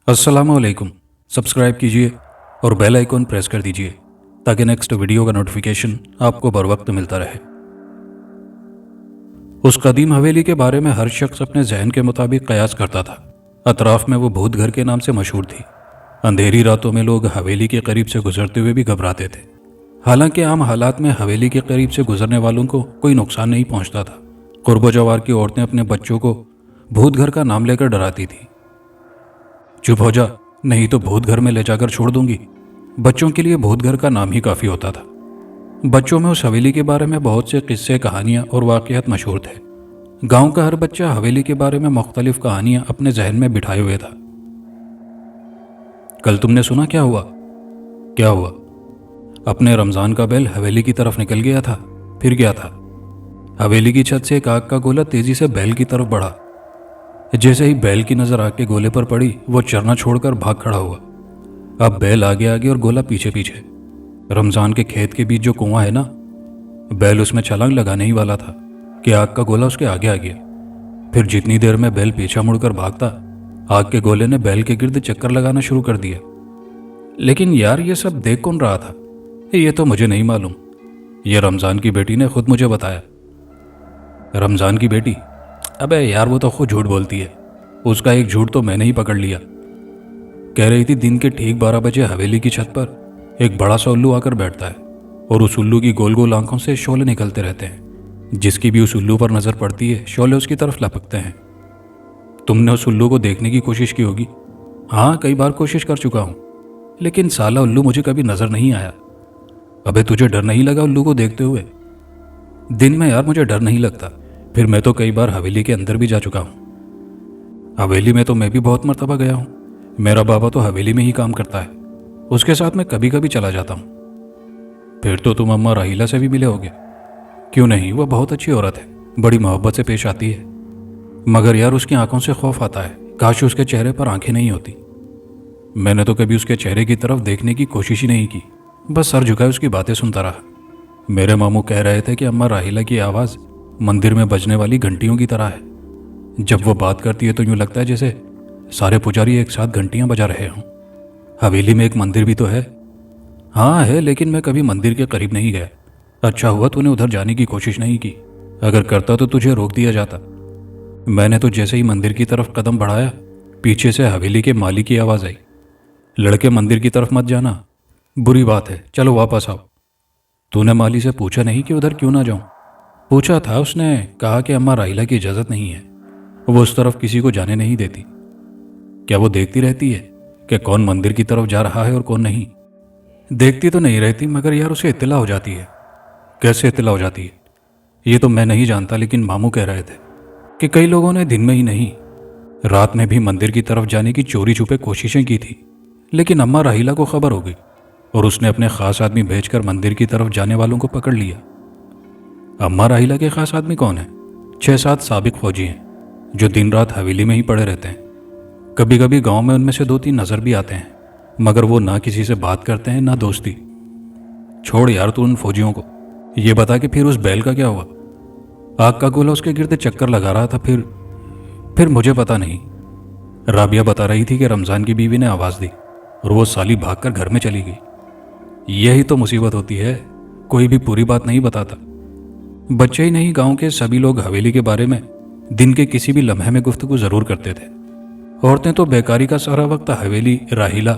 अस्सलामुअलैकुम। सब्सक्राइब कीजिए और बेल आइकॉन प्रेस कर दीजिए ताकि नेक्स्ट वीडियो का नोटिफिकेशन आपको बर वक्त मिलता रहे। उस कदीम हवेली के बारे में हर शख्स अपने जहन के मुताबिक कयास करता था। अतराफ में वो भूत घर के नाम से मशहूर थी। अंधेरी रातों में लोग हवेली के करीब से गुजरते हुए भी घबराते थे। हालांकि आम हालात में हवेली के करीब से गुजरने वालों को कोई नुकसान नहीं पहुंचता था। कुर्बो जवार की औरतें अपने बच्चों को भूत घर का नाम लेकर डराती थी। चुप हो जा, नहीं तो भूत घर में ले जाकर छोड़ दूंगी। बच्चों के लिए भूत घर का नाम ही काफी होता था। बच्चों में उस हवेली के बारे में बहुत से किस्से, कहानियां और वाकयात मशहूर थे। गांव का हर बच्चा हवेली के बारे में मुख्तलिफ कहानियां अपने जहन में बिठाए हुए था। कल तुमने सुना क्या हुआ? क्या हुआ? अपने रमजान का बैल हवेली की तरफ निकल गया था। फिर क्या था? हवेली की छत से एक आग का गोला तेजी से बैल की तरफ बढ़ा। जैसे ही बैल की नजर आग के गोले पर पड़ी, वो चरना छोड़कर भाग खड़ा हुआ। अब बैल आगे आगे और गोला पीछे पीछे। रमजान के खेत के बीच जो कुआं है ना, बैल उसमें छलांग लगाने ही वाला था कि आग का गोला उसके आगे आ गया। फिर जितनी देर में बैल पीछा मुड़कर भागता, आग के गोले ने बैल के गिर्द चक्कर लगाना शुरू कर दिया। लेकिन यार, ये सब देख कौन रहा था? ये तो मुझे नहीं मालूम। ये रमजान की बेटी ने खुद मुझे बताया। रमजान की बेटी? अबे यार, वो तो खुद झूठ बोलती है। उसका एक झूठ तो मैंने ही पकड़ लिया। कह रही थी दिन के ठीक 12 बजे हवेली की छत पर एक बड़ा सा उल्लू आकर बैठता है और उस उल्लू की गोल गोल आंखों से शोले निकलते रहते हैं। जिसकी भी उस उल्लू पर नजर पड़ती है, शोले उसकी तरफ लपकते हैं। तुमने उस उल्लू को देखने की कोशिश की होगी। हाँ, कई बार कोशिश कर चुका हूं, लेकिन साला उल्लू मुझे कभी नजर नहीं आया। अबे तुझे डर नहीं लगा उल्लू को देखते हुए? दिन में यार मुझे डर नहीं लगता। फिर मैं तो कई बार हवेली के अंदर भी जा चुका हूं। हवेली में तो मैं भी बहुत मर्तबा गया हूं। मेरा बाबा तो हवेली में ही काम करता है। उसके साथ मैं कभी कभी चला जाता हूं। फिर तो तुम अम्मा राहिला से भी मिले होगे। क्यों नहीं, वह बहुत अच्छी औरत है, बड़ी मोहब्बत से पेश आती है। मगर यार, उसकी आंखों से खौफ आता है। काश उसके चेहरे पर आंखें नहीं होती। मैंने तो कभी उसके चेहरे की तरफ देखने की कोशिश ही नहीं की, बस सर झुकाए उसकी बातें सुनता रहा। मेरे मामू कह रहे थे कि अम्मा राहिला की आवाज़ मंदिर में बजने वाली घंटियों की तरह है। जब वो बात करती है तो यूं लगता है जैसे सारे पुजारी एक साथ घंटियां बजा रहे हों। हवेली में एक मंदिर भी तो है। हाँ है, लेकिन मैं कभी मंदिर के करीब नहीं गया। अच्छा हुआ तूने उधर जाने की कोशिश नहीं की। अगर करता तो तुझे रोक दिया जाता। मैंने तो जैसे ही मंदिर की तरफ कदम बढ़ाया, पीछे से हवेली के माली की आवाज़ आई, लड़के मंदिर की तरफ मत जाना, बुरी बात है, चलो वापस आओ। तूने माली से पूछा नहीं कि उधर क्यों ना जाऊं? पूछा था, उसने कहा कि अम्मा राहिला की इजाज़त नहीं है, वो उस तरफ किसी को जाने नहीं देती। क्या वो देखती रहती है कि कौन मंदिर की तरफ जा रहा है और कौन नहीं? देखती तो नहीं रहती, मगर यार उसे इत्तला हो जाती है। कैसे इत्तला हो जाती है? ये तो मैं नहीं जानता, लेकिन मामू कह रहे थे कि कई लोगों ने दिन में ही नहीं, रात में भी मंदिर की तरफ जाने की चोरी छुपे कोशिशें की थी। लेकिन अम्मा राहिला को खबर हो गई और उसने अपने खास आदमी भेजकर मंदिर की तरफ जाने वालों को पकड़ लिया। अम्मा राहिला के खास आदमी कौन है? 6-7 साबिक फौजी हैं जो दिन रात हवेली में ही पड़े रहते हैं। कभी कभी गांव में उनमें से 2-3 नजर भी आते हैं, मगर वो ना किसी से बात करते हैं ना दोस्ती। छोड़ यार तू उन फौजियों को। ये बता कि फिर उस बैल का क्या हुआ? आग का गोला उसके गिर्द चक्कर लगा रहा था। फिर मुझे पता नहीं। राबिया बता रही थी कि रमजान की बीवी ने आवाज़ दी और वो साली भागकर घर में चली गई। यही तो मुसीबत होती है, कोई भी पूरी बात नहीं बताता। बच्चे ही नहीं, गांव के सभी लोग हवेली के बारे में दिन के किसी भी लम्हे में गुफ्तगू जरूर करते थे। औरतें तो बेकारी का सारा वक्त हवेली, राहिला,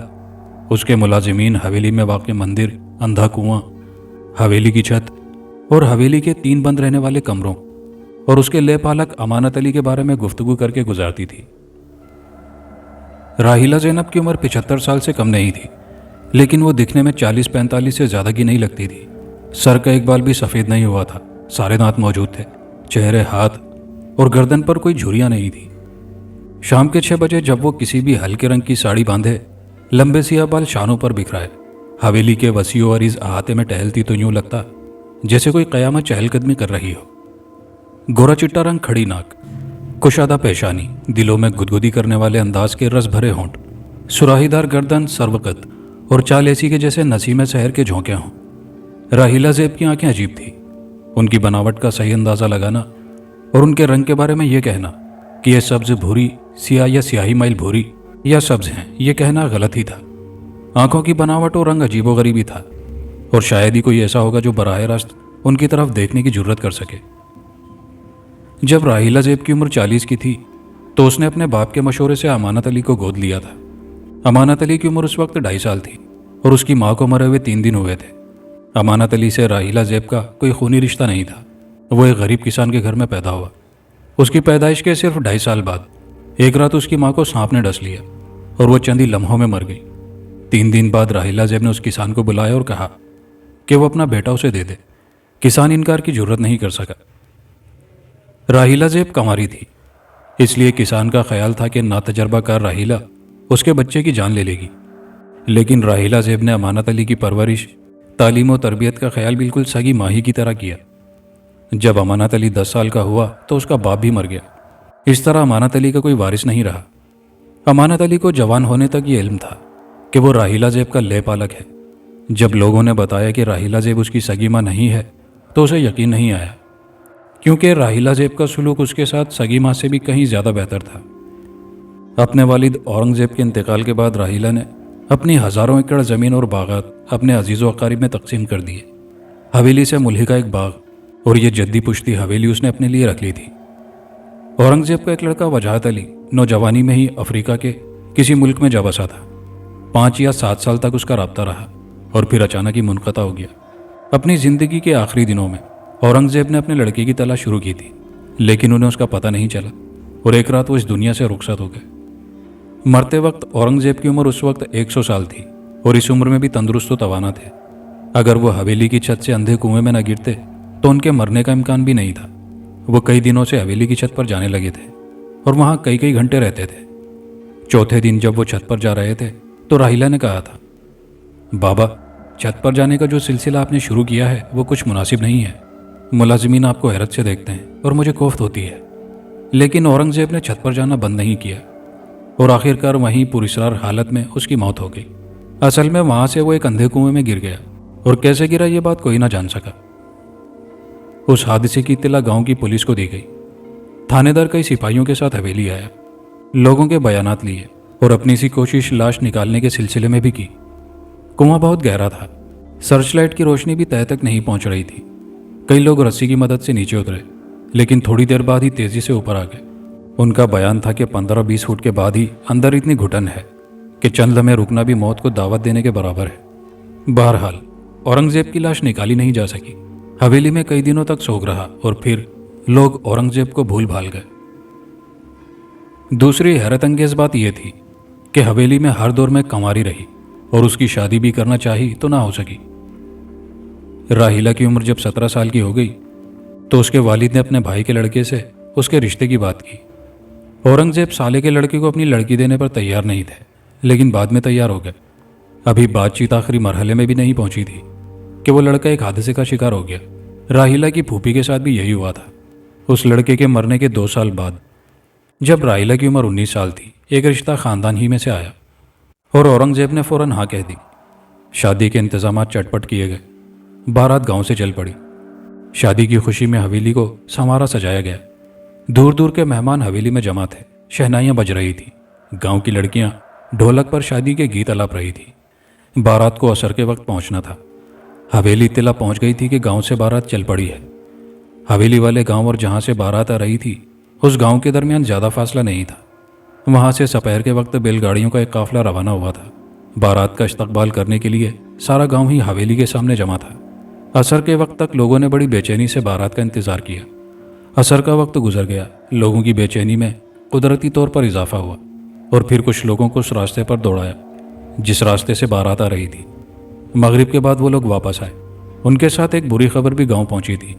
उसके मुलाजिमीन, हवेली में वाक़ मंदिर, अंधा कुआं, हवेली की छत और हवेली के 3 बंद रहने वाले कमरों और उसके लेपालक अमानत अली के बारे में गुफ्तगू करके गुजारती थी। राहिला ज़ैनब की उम्र 75 साल से कम नहीं थी, लेकिन वो दिखने में 40-45 से ज़्यादा की नहीं लगती थी। सर का एक बाल भी सफ़ेद नहीं हुआ था, सारे दांत मौजूद थे। चेहरे, हाथ और गर्दन पर कोई झुर्रियाँ नहीं थी। शाम के 6 बजे जब वो किसी भी हल्के रंग की साड़ी बांधे, लंबे सिया बाल शानों पर बिखराए, हवेली के वसीओ अरीज अहाते में टहलती तो यूं लगता जैसे कोई कयामत चहलकदमी कर रही हो। गोरा चिट्टा रंग, खड़ी नाक, कुशादा पेशानी, दिलों में गुदगुदी करने वाले अंदाज के रस भरे होंठ, सुराहीदार गर्दन, सरवकत और चाल ऐसी के जैसे नसीम शहर के झोंके हों। राहिला ज़ैब की आंखें अजीब थी। उनकी बनावट का सही अंदाज़ा लगाना और उनके रंग के बारे में यह कहना कि यह सब्ज भूरी, सियाह या स्याही माइल भूरी या सब्ज हैं, ये कहना गलत ही था। आंखों की बनावट और रंग अजीबोगरीब ही था, और शायद ही कोई ऐसा होगा जो बराह रास्त उनकी तरफ देखने की जुर्रत कर सके। जब राहिला ज़ेब की उम्र 40 की थी तो उसने अपने बाप के मशवरे से अमानत अली को गोद लिया था। अमानत अली की उम्र उस वक्त 2.5 साल थी और उसकी माँ को मरे हुए 3 दिन हुए थे। अमानत अली से राहिला ज़ेब का कोई खूनी रिश्ता नहीं था। वो एक गरीब किसान के घर में पैदा हुआ। उसकी पैदाइश के सिर्फ 2.5 साल बाद एक रात उसकी माँ को सांप ने डस लिया और वो चंद ही लम्हों में मर गई। 3 दिन बाद राहिला ज़ेब ने उस किसान को बुलाया और कहा कि वो अपना बेटा उसे दे दे। किसान इनकार की जरूरत नहीं कर सका। राहिला ज़ेब कंवारी थी, इसलिए किसान का ख्याल था कि नातजर्बाकार राहिला उसके बच्चे की जान ले लेगी। लेकिन राहिला ज़ेब ने अमानत अली की परवरिश, तालीम और तरबियत का ख्याल बिल्कुल सगी माही की तरह किया। जब अमानत अली 10 साल का हुआ तो उसका बाप भी मर गया। इस तरह अमानत अली का कोई वारिस नहीं रहा। अमानत अली को जवान होने तक ये इल्म था कि वो राहिला ज़ेब का ले पालक है। जब लोगों ने बताया कि राहिला ज़ेब उसकी सगी माँ नहीं है तो उसे यकीन नहीं आया, क्योंकि राहिला ज़ेब का सुलूक उसके साथ सगी माँ से भी कहीं ज़्यादा बेहतर था। अपने वालिद औरंगज़ेब के इंतकाल के बाद राहिला ने अपनी हज़ारों एकड़ ज़मीन और बागात अपने अजीज़ व अकारीब में तकसीम कर दिए। हवेली से मुल्ही का एक बाग और ये जद्दी पुश्ती हवेली उसने अपने लिए रख ली थी। औरंगज़ेब का एक लड़का वजाहत अली नौजवानी में ही अफ्रीका के किसी मुल्क में जा बसा था। 5 या 7 साल तक उसका राब्ता रहा और फिर अचानक ही मुनक़ता हो गया। अपनी ज़िंदगी के आखिरी दिनों में औरंगज़ेब ने अपने लड़के की तलाश शुरू की थी, लेकिन उन्हें उसका पता नहीं चला और एक रात वो इस दुनिया से रुखसत हो गए। मरते वक्त औरंगज़ेब की उम्र उस वक्त 100 साल थी और इस उम्र में भी तंदुरुस्त व तवाना थे। अगर वो हवेली की छत से अंधे कुएं में न गिरते तो उनके मरने का इम्कान भी नहीं था। वो कई दिनों से हवेली की छत पर जाने लगे थे और वहाँ कई कई घंटे रहते थे। चौथे दिन जब वो छत पर जा रहे थे तो राहिला ने कहा था, बाबा, छत पर जाने का जो सिलसिला आपने शुरू किया है वो कुछ मुनासिब नहीं है। मुलाजिमीन आपको हैरत से देखते हैं और मुझे कोफ्त होती है। लेकिन औरंगज़ेब ने छत पर जाना बंद नहीं किया और आखिरकार वहीं पुरस्रार हालत में उसकी मौत हो गई। असल में वहां से वो एक अंधे कुएं में गिर गया और कैसे गिरा ये बात कोई ना जान सका। उस हादसे की इत्तला गांव की पुलिस को दी गई। थानेदार कई सिपाहियों के साथ हवेली आया, लोगों के बयानात लिए और अपनी सी कोशिश लाश निकालने के सिलसिले में भी की। कुआं बहुत गहरा था, सर्चलाइट की रोशनी भी तह तक नहीं पहुंच रही थी। कई लोग रस्सी की मदद से नीचे उतरे, लेकिन थोड़ी देर बाद ही तेजी से ऊपर आ गए। उनका बयान था कि 15-20 फुट के बाद ही अंदर इतनी घुटन है कि चंद लम्हे रुकना भी मौत को दावत देने के बराबर है। बहरहाल औरंगज़ेब की लाश निकाली नहीं जा सकी। हवेली में कई दिनों तक सोग रहा और फिर लोग औरंगज़ेब को भूल भाल गए। दूसरी हैरत अंगेज बात यह थी कि हवेली में हर दौर में कंवारी रही और उसकी शादी भी करना चाही तो ना हो सकी। राहिला की उम्र जब 17 साल की हो गई तो उसके वालिद ने अपने भाई के लड़के से उसके रिश्ते की बात की। औरंगज़ेब साले के लड़के को अपनी लड़की देने पर तैयार नहीं थे, लेकिन बाद में तैयार हो गए। अभी बातचीत आखिरी मरहले में भी नहीं पहुंची थी कि वो लड़का एक हादसे का शिकार हो गया। राहिला की फूफी के साथ भी यही हुआ था। उस लड़के के मरने के 2 साल बाद जब राहिला की उम्र 19 साल थी, एक रिश्ता ख़ानदान ही में से आया और औरंगज़ेब ने फ़ौरन हाँ कह दी। शादी के इंतजाम चटपट किए गए। बारात गांव से चल पड़ी। शादी की खुशी में हवेली को संवारा सजाया गया। दूर दूर के मेहमान हवेली में जमा थे। शहनाइयाँ बज रही थी। गांव की लड़कियां ढोलक पर शादी के गीत अलाप रही थी। बारात को असर के वक्त पहुंचना था। हवेली इत्तला पहुंच गई थी कि गांव से बारात चल पड़ी है। हवेली वाले गांव और जहां से बारात आ रही थी उस गांव के दरमियान ज़्यादा फासला नहीं था। वहां से दोपहर के वक्त बैलगाड़ियों का एक काफिला रवाना हुआ था। बारात का इस्तकबाल करने के लिए सारा गांव ही हवेली के सामने जमा था। असर के वक्त तक लोगों ने बड़ी बेचैनी से बारात का इंतज़ार किया। असर का वक्त गुजर गया। लोगों की बेचैनी में कुदरती तौर पर इजाफा हुआ और फिर कुछ लोगों को उस रास्ते पर दौड़ाया जिस रास्ते से बारात आ रही थी। मगरिब के बाद वो लोग वापस आए। उनके साथ एक बुरी खबर भी गांव पहुंची थी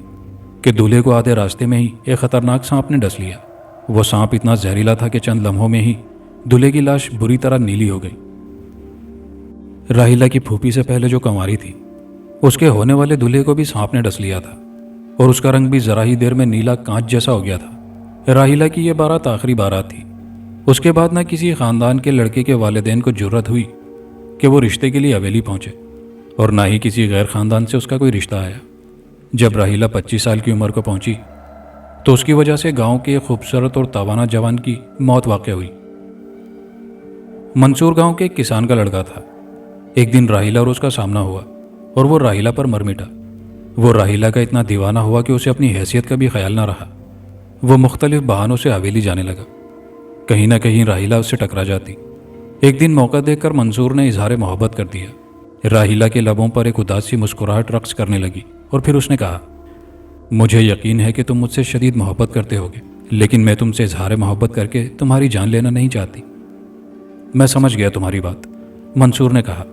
कि दूल्हे को आधे रास्ते में ही एक खतरनाक सांप ने डस लिया। वो सांप इतना जहरीला था कि चंद लम्हों में ही दूल्हे की लाश बुरी तरह नीली हो गई। राहिला की फूफी से पहले जो कंवारी थी उसके होने वाले दूल्हे को भी सांप ने डस लिया था और उसका रंग भी जरा ही देर में नीला कांच जैसा हो गया था। राहिला की यह बारात आखिरी बारात थी। उसके बाद न किसी खानदान के लड़के के वालिदैन को जुर्रत हुई कि वो रिश्ते के लिए हवेली पहुंचे और ना ही किसी गैर खानदान से उसका कोई रिश्ता आया। जब राहिला 25 साल की उम्र को पहुंची तो उसकी वजह से गांव के खूबसूरत और तवाना जवान की मौत वाक़ हुई। मंसूर गांव के एक किसान का लड़का था। एक दिन राहिला और उसका सामना हुआ और वो राहिला पर मर मिटा। वो राहिला का इतना दीवाना हुआ कि उसे अपनी हैसियत का भी ख्याल ना रहा। वो मुख्तलिफ बहानों से हवेली जाने लगा। कहीं ना कहीं राहिला उससे टकरा जाती। एक दिन मौका देखकर मंसूर ने इजहार मोहब्बत कर दिया। राहिला के लबों पर एक उदासी मुस्कुराहट रक्स करने लगी और फिर उसने कहा, मुझे यकीन है कि तुम मुझसे शदीद मोहब्बत करते होगे, लेकिन मैं तुमसे इजहार मोहब्बत करके तुम्हारी जान लेना नहीं चाहती। मैं समझ गया तुम्हारी बात, मंसूर ने कहा।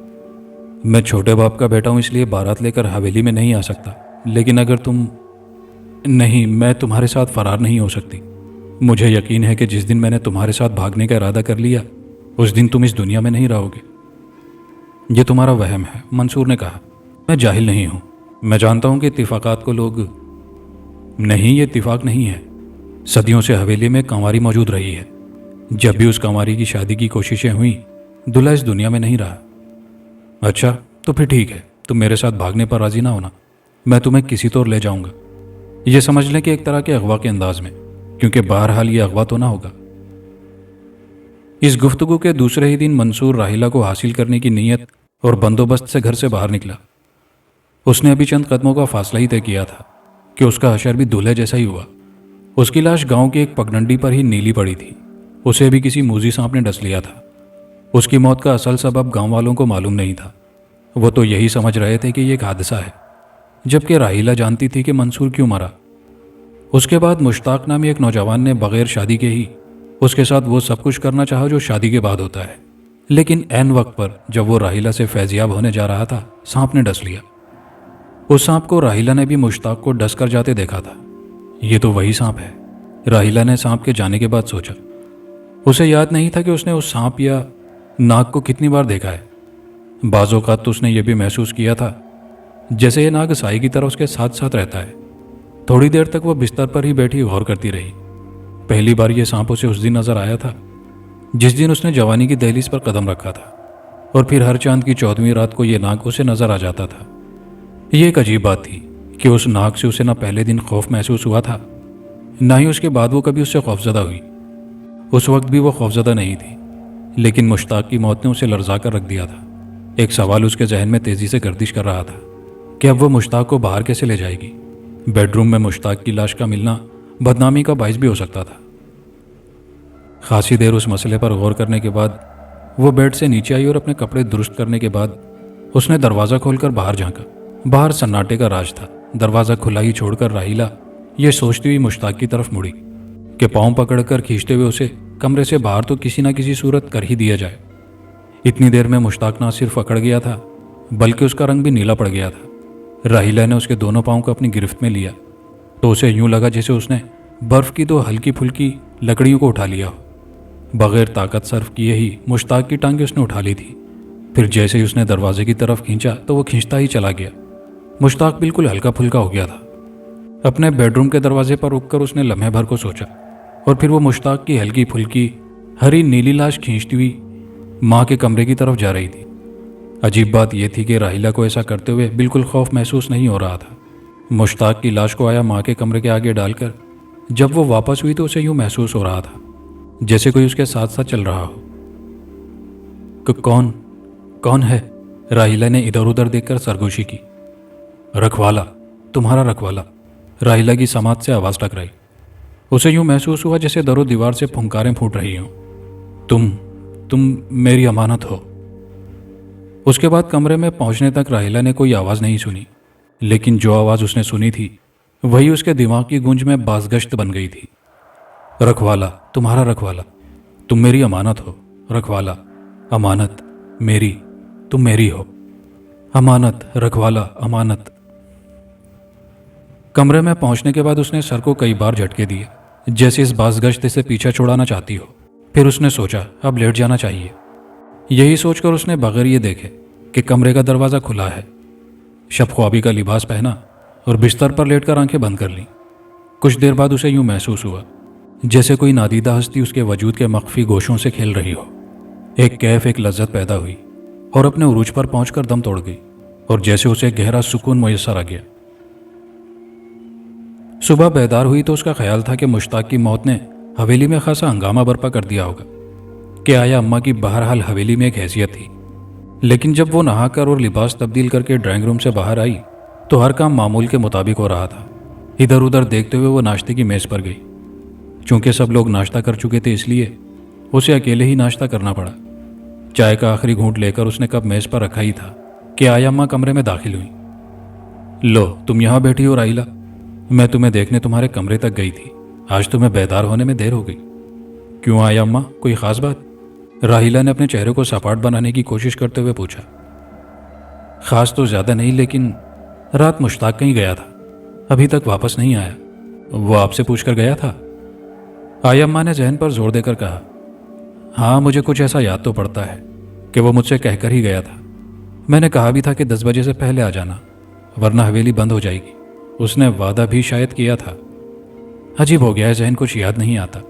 मैं छोटे बाप का बेटा हूं, इसलिए बारात लेकर हवेली में नहीं आ सकता, लेकिन अगर तुम नहीं, मैं तुम्हारे साथ फरार नहीं हो सकती। मुझे यकीन है कि जिस दिन मैंने तुम्हारे साथ भागने का इरादा कर लिया उस दिन तुम इस दुनिया में नहीं रहोगे। ये तुम्हारा वहम है, मंसूर ने कहा। मैं जाहिल नहीं हूं, मैं जानता हूं कि इत्तिफाकात को लोग नहीं, ये इत्तिफाक नहीं है। सदियों से हवेली में कंवारी मौजूद रही है। जब भी उस कंवारी की शादी की कोशिशें हुई, दूल्हा इस दुनिया में नहीं रहा। अच्छा, तो फिर ठीक है, तुम मेरे साथ भागने पर राजी ना होना, मैं तुम्हें किसी तौर ले जाऊंगा। यह समझ लें कि एक तरह के अगवा के अंदाज में, क्योंकि बहरहाल ये अगवा तो ना होगा। इस गुफ्तगू के दूसरे ही दिन मंसूर राहिला को हासिल करने की नीयत और बंदोबस्त से घर से बाहर निकला। उसने अभी चंद कदमों का फासला ही तय किया था कि उसका हशर भी दूल्हे जैसा ही हुआ। उसकी लाश गांव की एक पगडंडी पर ही नीली पड़ी थी। उसे भी किसी मूजी सांप ने डस लिया था। उसकी मौत का असल सबब गांव वालों को मालूम नहीं था। वो तो यही समझ रहे थे कि ये एक हादसा है, जबकि राहिला जानती थी कि मंसूर क्यों मरा। उसके बाद मुश्ताक नामी एक नौजवान ने बगैर शादी के ही उसके साथ वो सब कुछ करना चाहा जो शादी के बाद होता है, लेकिन ऐन वक्त पर जब वो राहिला से फैजियाब होने जा रहा था, सांप ने डस लिया। उस सांप को राहिला ने भी मुश्ताक को डस कर जाते देखा था। ये तो वही सांप है, राहिला ने सांप के जाने के बाद सोचा। उसे याद नहीं था कि उसने उस सांप या नाग को कितनी बार देखा है। बाज़-औक़ात तो उसने यह भी महसूस किया था जैसे ये नाग साई की तरह उसके साथ साथ रहता है। थोड़ी देर तक वो बिस्तर पर ही बैठी गौर करती रही। पहली बार ये सांप उसे उस दिन नजर आया था जिस दिन उसने जवानी की दहलीज पर कदम रखा था, और फिर हर चांद की 14वीं रात को ये नाग उसे नजर आ जाता था। ये एक अजीब बात थी कि उस नाग से उसे न पहले दिन खौफ महसूस हुआ था, ना ही उसके बाद वो कभी उससे खौफजदा हुई। उस वक्त भी वो खौफजदा नहीं थी, लेकिन मुश्ताक की मौत ने उसे लर्जा कर रख दिया था। एक सवाल उसके जहन में तेजी से गर्दिश कर रहा था कि अब वो मुश्ताक को बाहर कैसे ले जाएगी। बेडरूम में मुश्ताक की लाश का मिलना बदनामी का बाइस भी हो सकता था। खासी देर उस मसले पर गौर करने के बाद वो बेड से नीचे आई और अपने कपड़े दुरुस्त करने के बाद उसने दरवाज़ा खोलकर बाहर झांका। बाहर सन्नाटे का राज था। दरवाज़ा खुला ही छोड़कर राहिला ये सोचती हुई मुश्ताक की तरफ मुड़ी कि पाँव पकड़कर खींचते हुए उसे कमरे से बाहर तो किसी ना किसी सूरत कर ही दिया जाए। इतनी देर में मुश्ताक ना सिर्फ अकड़ गया था बल्कि उसका रंग भी नीला पड़ गया था। राहिला ने उसके दोनों पाँव को अपनी गिरफ्त में लिया तो उसे यूं लगा जैसे उसने बर्फ की 2 हल्की फुल्की लकड़ियों को उठा लिया हो। बगैर ताकत सर्फ किए ही मुश्ताक की टांगें उसने उठा ली थी। फिर जैसे ही उसने दरवाजे की तरफ खींचा तो वो खींचता ही चला गया। मुश्ताक बिल्कुल हल्का फुल्का हो गया था। अपने बेडरूम के दरवाजे पर रुककर उसने लम्हे भर को सोचा, और फिर वो मुश्ताक की हल्की फुल्की हरी नीली लाश खींचती हुई माँ के कमरे की तरफ जा रही थी। अजीब बात यह थी कि राहिला को ऐसा करते हुए बिल्कुल खौफ महसूस नहीं हो रहा था। मुश्ताक की लाश को आया माँ के कमरे के आगे डालकर जब वो वापस हुई तो उसे यूं महसूस हो रहा था जैसे कोई उसके साथ साथ चल रहा हो। कौन है? राहिला ने इधर उधर देखकर सरगोशी की। रखवाला, तुम्हारा रखवाला, राहिला की समात से आवाज़ टकराई। उसे यूं महसूस हुआ जैसे दरो दीवार से फुंकारें फूट रही हों। तुम मेरी अमानत हो। उसके बाद कमरे में पहुंचने तक राहिला ने कोई आवाज़ नहीं सुनी, लेकिन जो आवाज़ उसने सुनी थी वही उसके दिमाग की गूंज में बाज़गश्त बन गई थी। रखवाला, तुम्हारा रखवाला, तुम मेरी अमानत हो। रखवाला, अमानत मेरी, तुम मेरी हो। अमानत, रखवाला, अमानत। कमरे में पहुंचने के बाद उसने सर को कई बार झटके दिए जैसे इस बाज़गश्त से पीछा छुड़ाना चाहती हो। फिर उसने सोचा अब लेट जाना चाहिए। यही सोचकर उसने बगैर ये देखे कि कमरे का दरवाज़ा खुला है शब ख्वाबी का लिबास पहना और बिस्तर पर लेटकर आंखें बंद कर लीं। कुछ देर बाद उसे यूं महसूस हुआ जैसे कोई नादीदा हस्ती उसके वजूद के मख्फी गोशों से खेल रही हो। एक कैफ, एक लज्जत पैदा हुई और अपने उरूज पर पहुंचकर दम तोड़ गई, और जैसे उसे गहरा सुकून मुयस्सर आ गया। सुबह बेदार हुई तो उसका ख्याल था कि मुश्ताक की मौत ने हवेली में खासा हंगामा बर्पा कर दिया होगा। कि आया अम्मा की बहरहाल हवेली में एक हैसियत थी। लेकिन जब वो नहाकर और लिबास तब्दील करके ड्राइंग रूम से बाहर आई तो हर काम मामूल के मुताबिक हो रहा था। इधर उधर देखते हुए वो नाश्ते की मेज़ पर गई। चूंकि सब लोग नाश्ता कर चुके थे इसलिए उसे अकेले ही नाश्ता करना पड़ा। चाय का आखिरी घूंट लेकर उसने कप मेज़ पर रखा ही था कि आया अम्मा कमरे में दाखिल हुई। लो, तुम यहाँ बैठी हो राहिला। मैं तुम्हें देखने तुम्हारे कमरे तक गई थी। आज तुम्हें बेदार होने में देर हो गई। क्यों आया अम्मा, कोई ख़ास बात? राहिला ने अपने चेहरे को सपाट बनाने की कोशिश करते हुए पूछा। ख़ास तो ज़्यादा नहीं, लेकिन रात मुश्ताक कहीं गया था, अभी तक वापस नहीं आया। वो आपसे पूछकर गया था? आया अम्मा ने जहन पर जोर देकर कहा। हाँ, मुझे कुछ ऐसा याद तो पड़ता है कि वो मुझसे कहकर ही गया था। मैंने कहा भी था कि 10 बजे से पहले आ जाना, वरना हवेली बंद हो जाएगी। उसने वादा भी शायद किया था। अजीब हो गया है, जहन कुछ याद नहीं आता।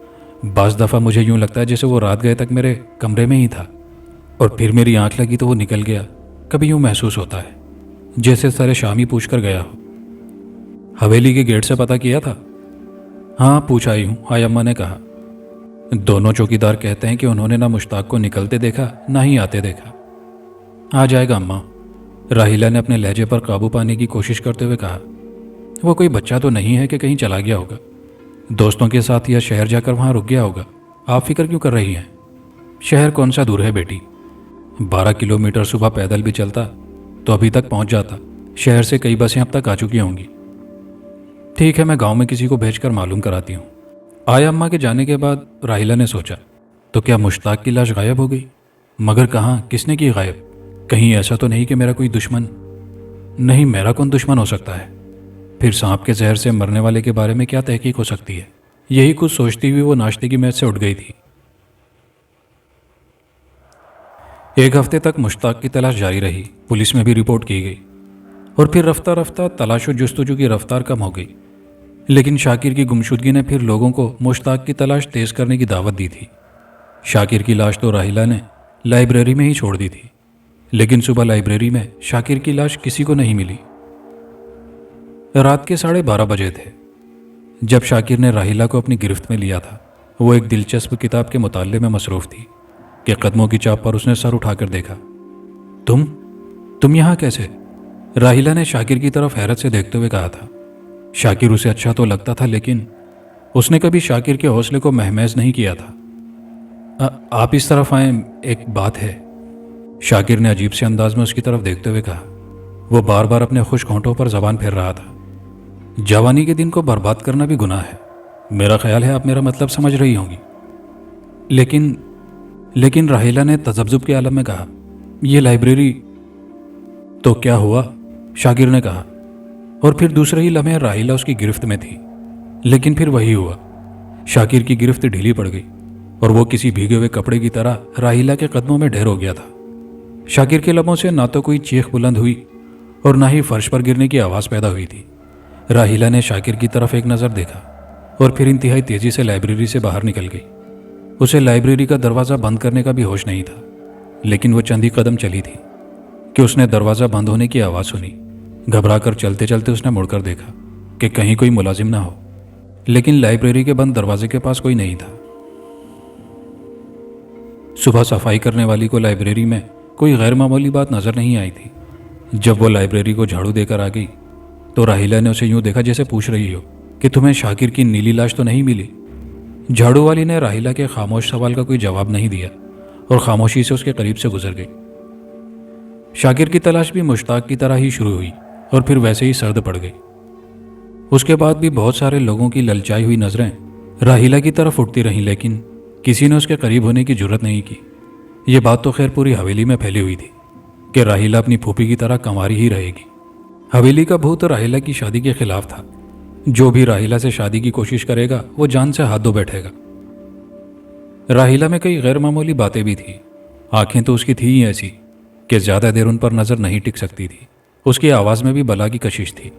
बाज़ दफ़ा मुझे यूं लगता है जैसे वो रात गए तक मेरे कमरे में ही था, और फिर मेरी आंख लगी तो वो निकल गया। कभी यूं महसूस होता है जैसे सरे शामी पूछ कर गया हो। हवेली के गेट से पता किया था? हाँ, पूछ आई हूँ, आया अम्मा ने कहा। दोनों चौकीदार कहते हैं कि उन्होंने ना मुश्ताक को निकलते देखा ना ही आते देखा। आ जाएगा अम्मा, राहिला ने अपने लहजे पर काबू पाने की कोशिश करते हुए कहा। वो कोई बच्चा तो नहीं है कि कहीं चला गया होगा, दोस्तों के साथ या शहर जाकर वहाँ रुक गया होगा। आप फिक्र क्यों कर रही हैं? शहर कौन सा दूर है बेटी? 12 किलोमीटर सुबह पैदल भी चलता तो अभी तक पहुँच जाता। शहर से कई बसें अब तक आ चुकी होंगी। ठीक है, मैं गांव में किसी को भेजकर मालूम कराती हूँ। आया अम्मा के जाने के बाद राहिला ने सोचा, तो क्या मुश्ताक की लाश गायब हो गई? मगर कहाँ, किसने की गायब? कहीं ऐसा तो नहीं कि मेरा कोई दुश्मन? नहीं, मेरा कौन दुश्मन हो सकता है? फिर सांप के जहर से मरने वाले के बारे में क्या तहकीक हो सकती है? यही कुछ सोचती हुई वो नाश्ते की मेज से उठ गई थी। एक हफ्ते तक मुश्ताक की तलाश जारी रही। पुलिस में भी रिपोर्ट की गई और फिर रफ्ता रफ्ता तलाश व जुस्तजू की रफ्तार कम हो गई। लेकिन शाकिर की गुमशुदगी ने फिर लोगों को मुश्ताक की तलाश तेज करने की दावत दी थी। शाकिर की लाश तो राहिला ने लाइब्रेरी में ही छोड़ दी थी, लेकिन सुबह लाइब्रेरी में शाकिर की लाश किसी को नहीं मिली। रात के 12:30 बजे थे जब शाकिर ने राहिला को अपनी गिरफ्त में लिया था। वो एक दिलचस्प किताब के मुताले में मसरूफ़ थी कि कदमों की चाप पर उसने सर उठाकर देखा। तुम यहाँ कैसे? राहिला ने शाकिर की तरफ हैरत से देखते हुए कहा था। शाकिर उसे अच्छा तो लगता था, लेकिन उसने कभी शाकिर के हौसले को महमेज नहीं किया था। आप इस तरफ आए, एक बात है, शाकिर ने अजीब से अंदाज में उसकी तरफ देखते हुए कहा। वो बार बार अपने खुश होंठों पर जबान फेर रहा था। जवानी के दिन को बर्बाद करना भी गुनाह है। मेरा ख्याल है आप मेरा मतलब समझ रही होंगी। लेकिन राहिला ने तजब्जुब के आलम में कहा, यह लाइब्रेरी। तो क्या हुआ? शाकिर ने कहा, और फिर दूसरे ही लम्हे राहिला उसकी गिरफ्त में थी। लेकिन फिर वही हुआ, शाकिर की गिरफ्त ढीली पड़ गई और वो किसी भीगे हुए कपड़े की तरह राहिला के कदमों में ढेर हो गया था। शाकिर के लबों से ना तो कोई चीख बुलंद हुई और ना ही फर्श पर गिरने की आवाज़ पैदा हुई थी। राहिला ने शाकिर की तरफ एक नज़र देखा और फिर इंतहाई तेज़ी से लाइब्रेरी से बाहर निकल गई। उसे लाइब्रेरी का दरवाज़ा बंद करने का भी होश नहीं था, लेकिन वो चंद ही कदम चली थी कि उसने दरवाज़ा बंद होने की आवाज़ सुनी। घबराकर चलते चलते उसने मुड़कर देखा कि कहीं कोई मुलाजिम ना हो, लेकिन लाइब्रेरी के बंद दरवाजे के पास कोई नहीं था। सुबह सफाई करने वाली को लाइब्रेरी में कोई गैर मामूली बात नजर नहीं आई थी। जब वो लाइब्रेरी को झाड़ू देकर आ गई तो राहिला ने उसे यूं देखा जैसे पूछ रही हो कि तुम्हें शाकिर की नीली लाश तो नहीं मिली। झाड़ू वाली ने राहिला के खामोश सवाल का कोई जवाब नहीं दिया और खामोशी से उसके करीब से गुजर गई। शाकिर की तलाश भी मुश्ताक की तरह ही शुरू हुई और फिर वैसे ही सर्द पड़ गई। उसके बाद भी बहुत सारे लोगों की ललचाई हुई नजरें राहिला की तरफ उठती रहीं, लेकिन किसी ने उसके करीब होने की जुर्रत नहीं की। ये बात तो खैर पूरी हवेली में फैली हुई थी कि राहिला अपनी फूफी की तरह कंवारी ही रहेगी। हवेली का भूत राहिला की शादी के खिलाफ था। जो भी राहिला से शादी की कोशिश करेगा वो जान से हाथ धो बैठेगा। राहिला में कई गैर मामूली बातें भी थी। आंखें तो उसकी थी ही ऐसी कि ज्यादा देर उन पर नजर नहीं टिक सकती थी। उसकी आवाज में भी बला की कशिश थी,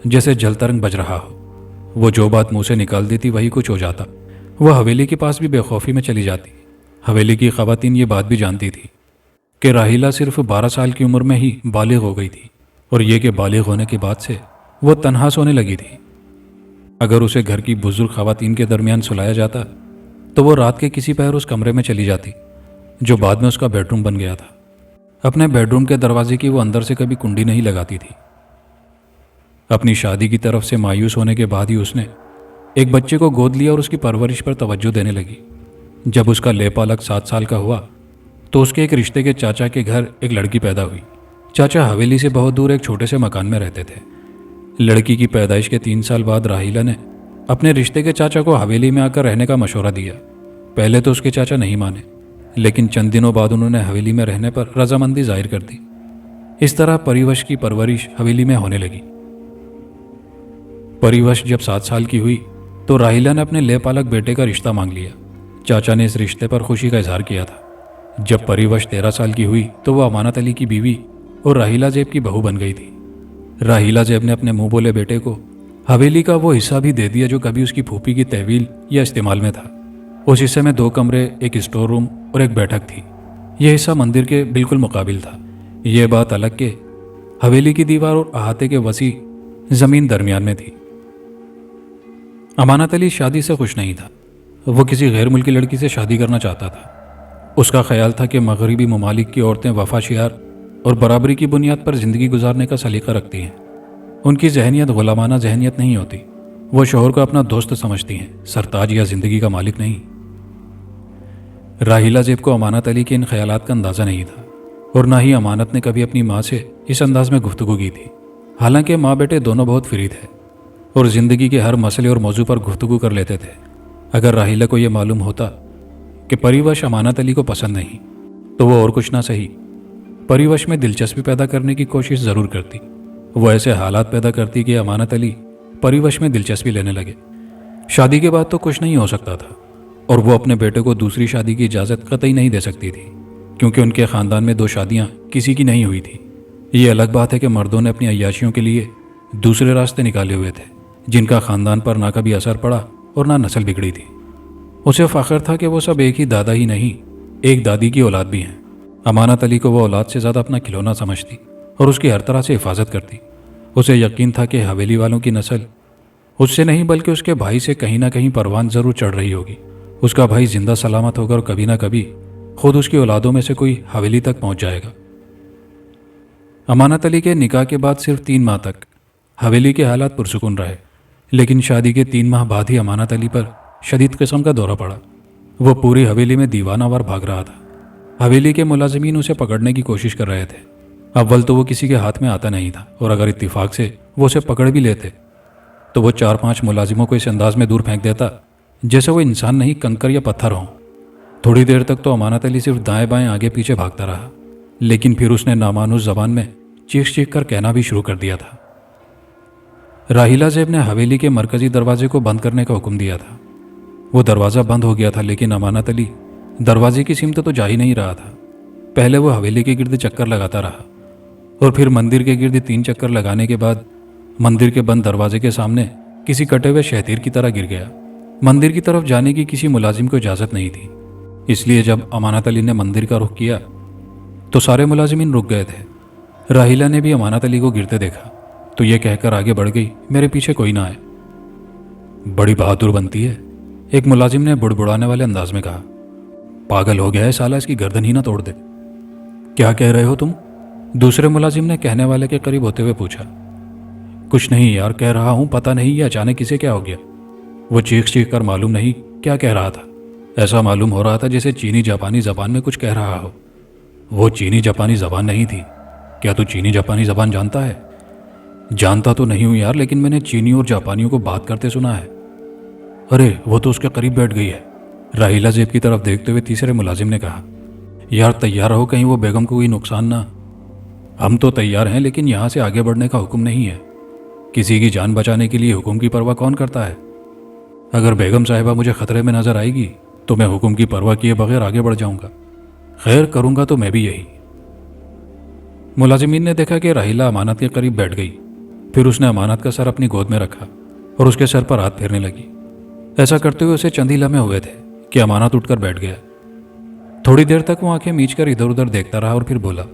जैसे जलतरंग बज रहा हो। वो जो बात मुंह से निकाल देती वही कुछ हो जाता। वह हवेली के पास भी बेखौफी में चली जाती। हवेली की खवातीन ये बात भी जानती थी कि राहिला सिर्फ 12 साल की उम्र में ही बालिग हो गई थी, और ये कि बालिग होने के बाद से वो तन्हा सोने लगी थी। अगर उसे घर की बुजुर्ग खवातीन के दरमियान सुलाया जाता तो वो रात के किसी पहर उस कमरे में चली जाती जो बाद में उसका बेडरूम बन गया था। अपने बेडरूम के दरवाजे की वो अंदर से कभी कुंडी नहीं लगाती थी। अपनी शादी की तरफ से मायूस होने के बाद ही उसने एक बच्चे को गोद लिया और उसकी परवरिश पर तवज्जो देने लगी। जब उसका लेपालक 7 साल का हुआ तो उसके एक रिश्ते के चाचा के घर एक लड़की पैदा हुई। चाचा हवेली से बहुत दूर एक छोटे से मकान में रहते थे। लड़की की पैदाइश के 3 साल बाद राहिला ने अपने रिश्ते के चाचा को हवेली में आकर रहने का मशवरा दिया। पहले तो उसके चाचा नहीं माने, लेकिन चंद दिनों बाद उन्होंने हवेली में रहने पर रजामंदी जाहिर कर दी। इस तरह परिवश की परवरिश हवेली में होने लगी। परिवश जब 7 साल की हुई तो राहिला ने अपने लेपालक बेटे का रिश्ता मांग लिया। चाचा ने इस रिश्ते पर खुशी का इजहार किया था। जब परिवश 13 साल की हुई तो वह अमानत अली की बीवी और राहिला जेब की बहू बन गई थी। राहिला जेब ने अपने मुंह बोले बेटे को हवेली का वो हिस्सा भी दे दिया जो कभी उसकी फूफी की तहवील या इस्तेमाल में था। उस हिस्से में 2 कमरे, एक स्टोर रूम और एक बैठक थी। यह हिस्सा मंदिर के बिल्कुल मुकाबिल था। यह बात अलग के हवेली की दीवार और अहाते के वसी जमीन दरमियान में थी। अमानत अली शादी से खुश नहीं था। वो किसी गैर मुल्की लड़की से शादी करना चाहता था। उसका ख्याल था कि मगरबी ममालिक की औरतें वफाशियार और बराबरी की बुनियाद पर ज़िंदगी गुजारने का सलीका रखती हैं। उनकी जहनियत गुलामाना जहनियत नहीं होती। वो शोहर को अपना दोस्त समझती हैं, सरताज या ज़िंदगी का मालिक नहीं। राहिला जेब को अमानत अली के इन ख्यालात का अंदाज़ा नहीं था और ना ही अमानत ने कभी अपनी माँ से इस अंदाज में गुफ्तगू की थी। हालांकि माँ बेटे दोनों बहुत फ्री थे और ज़िंदगी के हर मसले और मौजू पर गुफ्तगू कर लेते थे। अगर राहिला को यह मालूम होता कि परिवश अमानत अली को पसंद नहीं तो वो और कुछ ना सही परिवश में दिलचस्पी पैदा करने की कोशिश ज़रूर करती। वो ऐसे हालात पैदा करती कि अमानत अली परिवश में दिलचस्पी लेने लगे। शादी के बाद तो कुछ नहीं हो सकता था और वो अपने बेटे को दूसरी शादी की इजाज़त कतई नहीं दे सकती थी, क्योंकि उनके ख़ानदान में 2 शादियाँ किसी की नहीं हुई थी। ये अलग बात है कि मर्दों ने अपनी अय्याशियों के लिए दूसरे रास्ते निकाले हुए थे, जिनका ख़ानदान पर ना कभी असर पड़ा और ना नस्ल बिगड़ी थी। उसे फ़ख्र था कि वो सब एक ही दादा ही नहीं, एक दादी की औलाद भी हैं। अमानत अली को वो औलाद से ज़्यादा अपना खिलौना समझती और उसकी हर तरह से हिफाजत करती। उसे यकीन था कि हवेली वालों की नस्ल उससे नहीं बल्कि उसके भाई से कहीं ना कहीं परवान ज़रूर चढ़ रही होगी। उसका भाई जिंदा सलामत होगा और कभी ना कभी खुद उसकी औलादों में से कोई हवेली तक पहुंच जाएगा। अमानत अली के निकाह के बाद सिर्फ 3 माह तक हवेली के हालात पुरसुकून रहे, लेकिन शादी के 3 माह बाद ही अमानत अली पर शदीद किस्म का दौरा पड़ा। वो पूरी हवेली में दीवानावार भाग रहा था। हवेली के मुलाजिमीन उसे पकड़ने की कोशिश कर रहे थे। अव्वल तो वो किसी के हाथ में आता नहीं था और अगर इत्तेफाक से वो उसे पकड़ भी लेते तो वो 4-5 मुलाजिमों को इस अंदाज में दूर फेंक देता जैसे वो इंसान नहीं कंकर या पत्थर हों। थोड़ी देर तक तो अमानत अली सिर्फ दाएं बाएं आगे पीछे भागता रहा, लेकिन फिर उसने नामानुस ज़बान में चीख कर कहना भी शुरू कर दिया था। राहिला जेब ने हवेली के मरकजी दरवाजे को बंद करने का हुक्म दिया था। वो दरवाज़ा बंद हो गया था, लेकिन अमानत अली दरवाजे की सिमत तो जा ही नहीं रहा था। पहले वो हवेली के गिर्द चक्कर लगाता रहा और फिर मंदिर के गिर्द 3 चक्कर लगाने के बाद मंदिर के बंद दरवाजे के सामने किसी कटे हुए शहतीर की तरह गिर गया। मंदिर की तरफ जाने की किसी मुलाजिम को इजाज़त नहीं थी, इसलिए जब अमानत अली ने मंदिर का रुख किया तो सारे मुलाजिमीन रुक गए थे। राहिला ने भी अमानत अली को गिरते देखा तो ये कहकर आगे बढ़ गई, मेरे पीछे कोई ना आए। बड़ी बहादुर बनती है, एक मुलाजिम ने बुड़बुड़ाने वाले अंदाज में कहा। पागल हो गया है साला, इसकी गर्दन ही ना तोड़ दे। क्या कह रहे हो तुम? दूसरे मुलाजिम ने कहने वाले के करीब होते हुए पूछा। कुछ नहीं यार, कह रहा हूं पता नहीं ये अचानक किसे क्या हो गया। वो चीख कर मालूम नहीं क्या कह रहा था। ऐसा मालूम हो रहा था जैसे चीनी जापानी जबान में कुछ कह रहा हो। वो चीनी जापानी जबान नहीं थी। क्या तू चीनी जापानी जबान जानता है? जानता तो नहीं हूं यार, लेकिन मैंने चीनी और जापानियों को बात करते सुना है। अरे वो तो उसके करीब बैठ गई है। राहिला जेब की तरफ देखते हुए तीसरे मुलाजिम ने कहा। यार तैयार रहो, कहीं वो बेगम को कोई नुकसान ना। हम तो तैयार हैं, लेकिन यहाँ से आगे बढ़ने का हुक्म नहीं है। किसी की जान बचाने के लिए हुक्म की परवाह कौन करता है? अगर बेगम साहिबा मुझे खतरे में नजर आएगी तो मैं हुक्म की परवाह किए बगैर आगे बढ़ जाऊंगा। खैर करूंगा तो मैं भी यही। मुलाजिमीन ने देखा कि राहिला अमानत के करीब बैठ गई। फिर उसने अमानत का सर अपनी गोद में रखा और उसके सर पर हाथ फेरने लगी। ऐसा करते हुए उसे चंद ही लम्हे हुए थे कि अमानत उठकर बैठ गया। थोड़ी देर तक वो आंखें मीचकर इधर उधर देखता रहा और फिर बोला,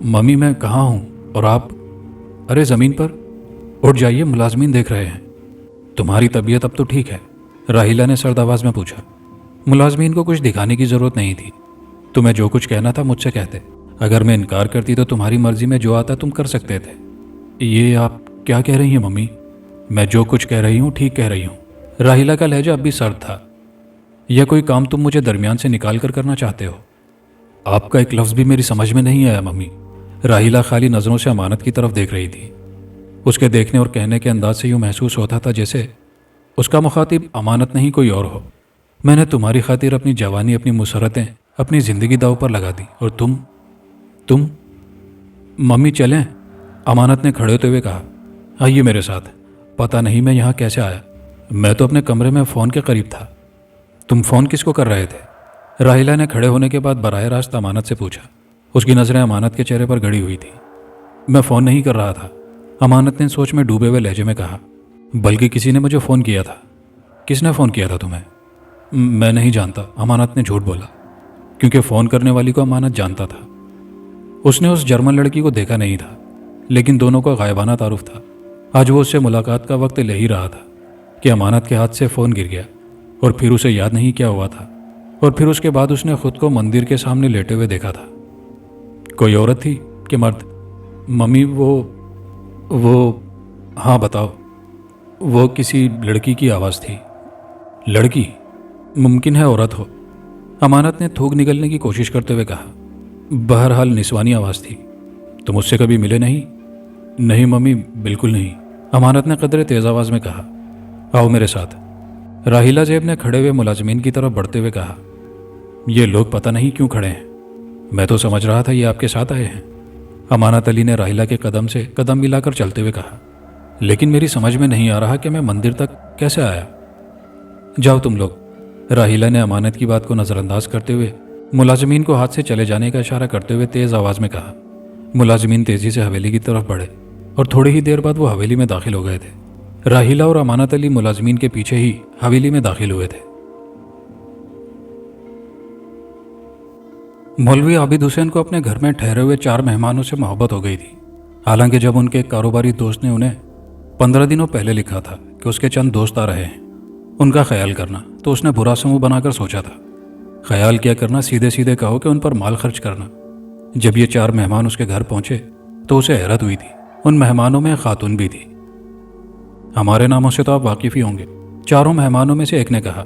मम्मी मैं कहाँ हूँ और आप? अरे ज़मीन पर। उठ जाइए, मुलाजमीन देख रहे हैं। तुम्हारी तबीयत अब तो ठीक है? राहिला ने सर्द आवाज़ में पूछा। मुलाजमीन को कुछ दिखाने की ज़रूरत नहीं थी। तुम्हें जो कुछ कहना था मुझसे कहते। अगर मैं इनकार करती तो तुम्हारी मर्जी में जो आता तुम कर सकते थे। ये आप क्या कह रही हैं मम्मी? मैं जो कुछ कह रही हूँ ठीक कह रही हूँ। राहिला का लहजा अब भी सर्द था। यह कोई काम तुम मुझे दरमियान से निकाल कर करना चाहते हो? आपका एक लफ्ज़ भी मेरी समझ में नहीं आया मम्मी। राहिला खाली नज़रों से अमानत की तरफ देख रही थी। उसके देखने और कहने के अंदाज से यूँ महसूस होता था जैसे उसका मुखातिब अमानत नहीं कोई और हो। मैंने तुम्हारी खातिर अपनी जवानी, अपनी मुसरतें, अपनी ज़िंदगी दाव पर लगा दी और तुम मम्मी चलें? अमानत ने खड़े होते हुए कहा। आइए मेरे साथ। पता नहीं मैं यहाँ कैसे आया। मैं तो अपने कमरे में फ़ोन के करीब था। तुम फ़ोन किसको कर रहे थे? राहिला ने खड़े होने के बाद बराह रास्त अमानत से पूछा। उसकी नज़रें अमानत के चेहरे पर गड़ी हुई थी। मैं फ़ोन नहीं कर रहा था, अमानत ने सोच में डूबे हुए लहजे में कहा। बल्कि किसी ने मुझे फ़ोन किया था। किसने फ़ोन किया था तुम्हें? मैं नहीं जानता, अमानत ने झूठ बोला, क्योंकि फ़ोन करने वाली को अमानत जानता था। उसने उस जर्मन लड़की को देखा नहीं था, लेकिन दोनों का गायबाना तारुफ था। आज वो उससे मुलाकात का वक्त ले ही रहा था कि अमानत के हाथ से फ़ोन गिर गया और फिर उसे याद नहीं क्या हुआ था। और फिर उसके बाद उसने खुद को मंदिर के सामने लेटे हुए देखा था। कोई औरत थी कि मर्द? मम्मी वो हाँ बताओ। वो किसी लड़की की आवाज़ थी। लड़की? मुमकिन है औरत हो, अमानत ने थूक निगलने की कोशिश करते हुए कहा। बहरहाल निस्वानी आवाज़ थी। तुम उससे कभी मिले नहीं? नहीं मम्मी, बिल्कुल नहीं, अमानत ने कदरे तेज़ आवाज़ में कहा। आओ मेरे साथ, राहिला जेब ने खड़े हुए मुलाजमीन की तरफ बढ़ते हुए कहा। ये लोग पता नहीं क्यों खड़े हैं, मैं तो समझ रहा था ये आपके साथ आए हैं। अमानत अली ने राहिला के कदम से कदम मिलाकर चलते हुए कहा। लेकिन मेरी समझ में नहीं आ रहा कि मैं मंदिर तक कैसे आया। जाओ तुम लोग, राहिला ने अमानत की बात को नज़रअंदाज करते हुए मुलाजमीन को हाथ से चले जाने का इशारा करते हुए तेज़ आवाज़ में कहा। मुलाजमीन तेज़ी से हवेली की तरफ बढ़े और थोड़ी ही देर बाद वो हवेली में दाखिल हो गए थे। राहिला और अमानत अली मुलाजमीन के पीछे ही हवेली में दाखिल हुए थे। मौलवी आबिद हुसैन को अपने घर में ठहरे हुए 4 मेहमानों से मोहब्बत हो गई थी। हालांकि जब उनके एक कारोबारी दोस्त ने उन्हें 15 दिनों पहले लिखा था कि उसके चंद दोस्त आ रहे हैं उनका ख्याल करना, तो उसने बुरा समूह बनाकर सोचा था। ख्याल क्या करना, सीधे सीधे कहो कि उन पर माल खर्च करना। जब ये 4 मेहमान उसके घर पहुंचे तो उसे हैरत हुई थी। उन मेहमानों में खातून भी थी। हमारे नामों से तो आप वाकिफ़ ही होंगे, 4 मेहमानों में से एक ने कहा।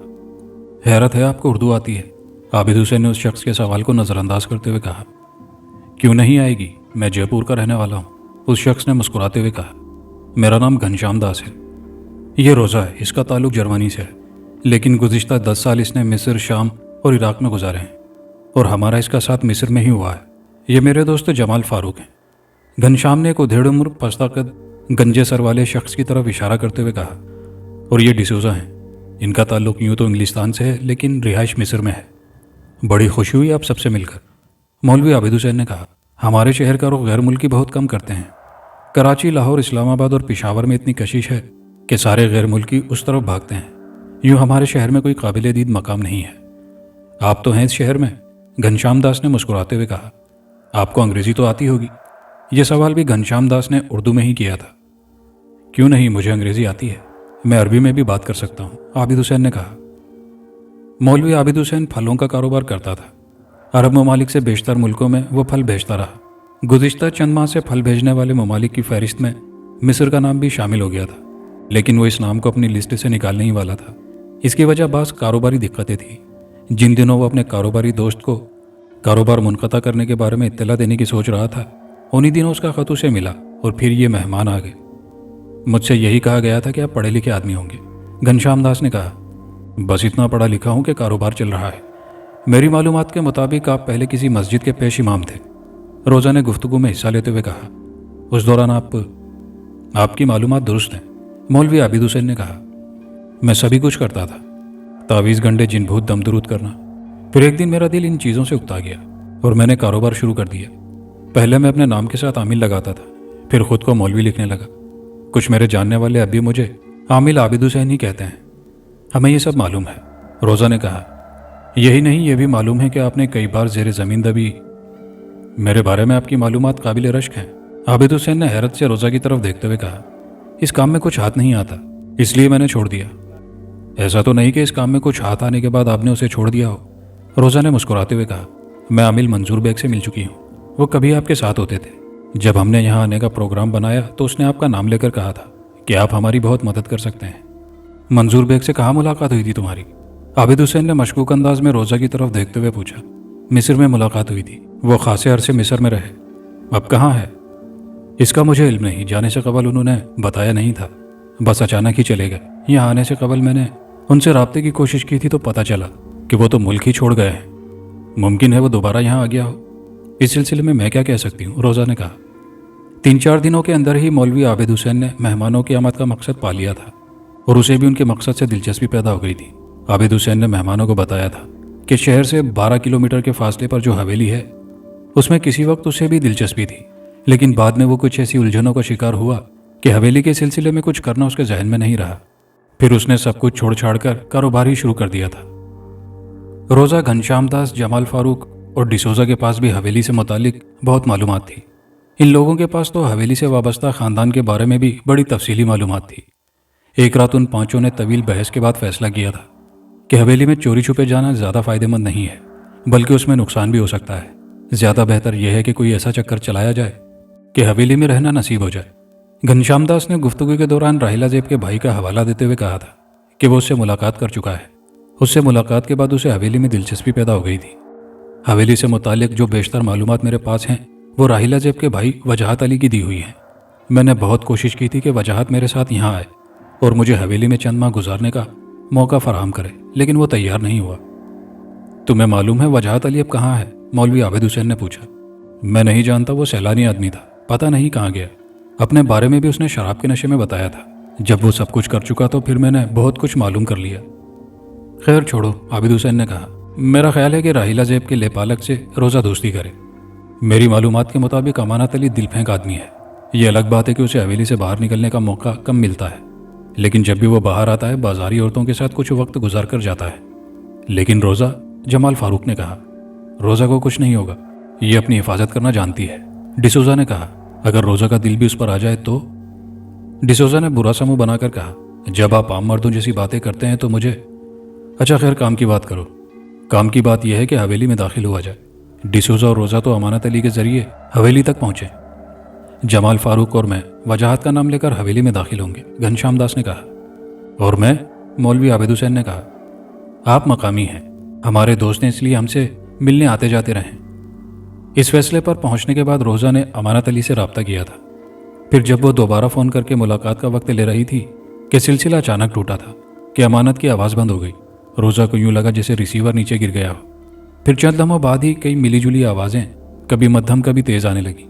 हैरत है आपको उर्दू आती है, आबिद हुसैन ने उस शख्स के सवाल को नज़रअंदाज करते हुए कहा। क्यों नहीं आएगी, मैं जयपुर का रहने वाला हूँ, उस शख्स ने मुस्कुराते हुए कहा। मेरा नाम घनश्याम दास है। ये रोज़ा है, इसका ताल्लुक जर्मनी से है, लेकिन गुज़िश्ता 10 साल इसने मिस्र, शाम और इराक में गुजारे हैं और हमारा इसका साथ मिस्र में ही हुआ है। ये मेरे दोस्त जमाल फारूक हैं। घनश्याम ने एक उधेड़ उम्र पस्ता कद गंजे सर वाले शख्स की तरफ इशारा करते हुए कहा। और ये डिसूजा हैं, इनका ताल्लुक यूँ तो इंग्लिस्तान से है लेकिन रिहाइश मिस्र में है। बड़ी खुशी हुई आप सबसे मिलकर, मौलवी आबिद हुसैन ने कहा। हमारे शहर का रुख गैर मुल्की बहुत कम करते हैं। कराची, लाहौर, इस्लामाबाद और पेशावर में इतनी कशिश है कि सारे गैर मुल्की उस तरफ भागते हैं। यूँ हमारे शहर में कोई काबिल दीद मकाम नहीं है। आप तो हैं इस शहर में, घनश्याम दास ने मुस्कुराते हुए कहा। आपको अंग्रेज़ी तो आती होगी। यह सवाल भी घनश्याम दास ने उर्दू में ही किया था। क्यों नहीं, मुझे अंग्रेज़ी आती है, मैं अरबी में भी बात कर सकता हूँ, आबिद हुसैन ने कहा। मौलवी आबिद हुसैन फलों का कारोबार करता था। अरब ममालिक से बेशतर मुल्कों में वो फल भेजता रहा। गुज़िश्ता चंद माह से फल भेजने वाले ममालिक की फहरिस्त में मिस्र का नाम भी शामिल हो गया था, लेकिन वो इस नाम को अपनी लिस्ट से निकालने ही वाला था। इसकी वजह बास कारोबारी दिक्कतें थी। जिन दिनों वो अपने कारोबारी दोस्त को कारोबार मुनक़ता करने के बारे में इत्तला देने की सोच रहा था, उन्हीं दिनों उसका ख़त उसे मिला और फिर ये मेहमान आ गए। मुझसे यही कहा गया था कि आप पढ़े लिखे आदमी होंगे, घनश्याम दास ने कहा। बस इतना पढ़ा लिखा हूँ कि कारोबार चल रहा है। मेरी मालूमात के मुताबिक आप पहले किसी मस्जिद के पेश इमाम थे, रोज़ा ने गुफ्तगू में हिस्सा लेते हुए कहा। उस दौरान आपकी मालूमात दुरुस्त हैं, मौलवी आबिद हुसैन ने कहा। मैं सभी कुछ करता था, तावीज़, गंडे, जिन भूत, दम दुरूद करना। फिर एक दिन मेरा दिल इन चीज़ों से उकता गया और मैंने कारोबार शुरू कर दिया। पहले मैं अपने नाम के साथ आमिल लगाता था, फिर खुद को मौलवी लिखने लगा। कुछ मेरे जानने वाले अभी मुझे आमिल आबिद हुसैन ही कहते हैं। हमें ये सब मालूम है, रोज़ा ने कहा। यही नहीं, ये भी मालूम है कि आपने कई बार ज़ेर ज़मीन दबी। मेरे बारे में आपकी मालूमात काबिल रश्क हैं, आबिद हुसैन ने हैरत से रोज़ा की तरफ देखते हुए कहा। इस काम में कुछ हाथ नहीं आता, इसलिए मैंने छोड़ दिया। ऐसा तो नहीं कि इस काम में कुछ हाथ आने के बाद आपने उसे छोड़ दिया हो, रोज़ा ने मुस्कुराते हुए कहा। मैं आमिल मंजूर बेग से मिल चुकी हूँ। वो कभी आपके साथ होते थे। जब हमने यहाँ आने का प्रोग्राम बनाया तो उसने आपका नाम लेकर कहा था कि आप हमारी बहुत मदद कर सकते हैं। मंजूर बेग से कहाँ मुलाकात हुई थी तुम्हारी? आबिद हुसैन ने मशकूक अंदाज में रोज़ा की तरफ देखते हुए पूछा। मिस्र में मुलाकात हुई थी। वो खासे अरसे मिस्र में रहे। अब कहाँ है? इसका मुझे इल्म नहीं। जाने से कबल उन्होंने बताया नहीं था। बस अचानक ही चले गए। यहाँ आने से कबल मैंने उनसे राब्ते की कोशिश की थी तो पता चला कि वो तो मुल्क ही छोड़ गए हैं। मुमकिन है वो दोबारा यहाँ आ गया हो। इस सिलसिले में मैं क्या कह सकती हूँ? रोज़ा ने कहा। 3-4 दिनों के अंदर ही मौलवी आबिद हुसैन ने मेहमानों की आमद का मकसद पा लिया था और उसे भी उनके मकसद से दिलचस्पी पैदा हो गई थी। आबिद हुसैन ने मेहमानों को बताया था कि शहर से 12 किलोमीटर के फासले पर जो हवेली है उसमें किसी वक्त उसे भी दिलचस्पी थी, लेकिन बाद में वो कुछ ऐसी उलझनों का शिकार हुआ कि हवेली के सिलसिले में कुछ करना उसके जहन में नहीं रहा। फिर उसने सब कुछ छोड़ छाड़ कर कारोबार ही शुरू कर दिया था। रोज़ा घनश्याम दास, जमाल फारूक और डिसोजा के पास भी हवेली से मुतालिक बहुत मालूमात थी। इन लोगों के पास तो हवेली से वाबस्ता ख़ानदान के बारे में भी बड़ी तफसीली मालूमात थी। एक रात उन पांचों ने तवील बहस के बाद फैसला किया था कि हवेली में चोरी छुपे जाना ज़्यादा फ़ायदेमंद नहीं है, बल्कि उसमें नुकसान भी हो सकता है। ज़्यादा बेहतर यह है कि कोई ऐसा चक्कर चलाया जाए कि हवेली में रहना नसीब हो जाए। घनश्याम दास ने गुफ्तगू के दौरान राहिला जेब के भाई का हवाला देते हुए कहा था कि वो उससे मुलाकात कर चुका है। उससे मुलाकात के बाद उसे हवेली में दिलचस्पी पैदा हो गई थी। हवेली से मुतालिक जो बेशतर मालूमात मेरे पास हैं वो राहिला जेब के भाई वजाहत अली की दी हुई हैं। मैंने बहुत कोशिश की थी कि वजाहत मेरे साथ यहाँ आए और मुझे हवेली में चंद माह गुजारने का मौका फराहम करे, लेकिन वो तैयार नहीं हुआ। तुम्हें मालूम है वजाहत अली अब कहाँ है? मौलवी आबिद हुसैन ने पूछा। मैं नहीं जानता। वो सैलानी आदमी था, पता नहीं कहाँ गया। अपने बारे में भी उसने शराब के नशे में बताया था। जब वो सब कुछ कर चुका तो फिर मैंने बहुत कुछ मालूम कर लिया। खैर छोड़ो, आबिद हुसैन ने कहा। मेरा ख्याल है कि राहिला जेब के लेपालक से रोज़ा दोस्ती करे। मेरी मालूमात के मुताबिक अमानत अली दिल फेंक आदमी है। ये अलग बात है कि उसे हवेली से बाहर निकलने का मौका कम मिलता है, लेकिन जब भी वो बाहर आता है बाजारी औरतों के साथ कुछ वक्त गुजार कर जाता है। लेकिन रोज़ा, जमाल फारूक ने कहा। रोज़ा को कुछ नहीं होगा, ये अपनी हिफाजत करना जानती है। डिसोजा ने कहा। अगर रोज़ा का दिल भी उस पर आ जाए तो? डिसोजा ने बुरा सा मुंह बनाकर कहा। जब आप आम मर्दों जैसी बातें करते हैं तो मुझे। अच्छा खैर, काम की बात करो। काम की बात यह है कि हवेली में दाखिल हुआ जाए। डिसोजा और रोज़ा तो अमानत अली के जरिए हवेली तक पहुंचे। जमाल फारूक और मैं वजाहत का नाम लेकर हवेली में दाखिल होंगे, घनश्याम दास ने कहा। और मैं? मौलवी आबिद हुसैन ने कहा। आप मकामी हैं, हमारे दोस्त हैं, इसलिए हमसे मिलने आते जाते रहें। इस फैसले पर पहुंचने के बाद रोज़ा ने अमानत अली से रब्ता किया था। फिर जब वो दोबारा फ़ोन करके मुलाकात का वक्त ले रही थी कि सिलसिला अचानक टूटा था कि अमानत की आवाज़ बंद हो गई। रोज़ा को यूं लगा जैसे रिसीवर नीचे गिर गया हो। फिर चंद लम्हों बाद ही कई मिली जुली आवाज़ें, कभी मध्यम कभी तेज़ आने लगी।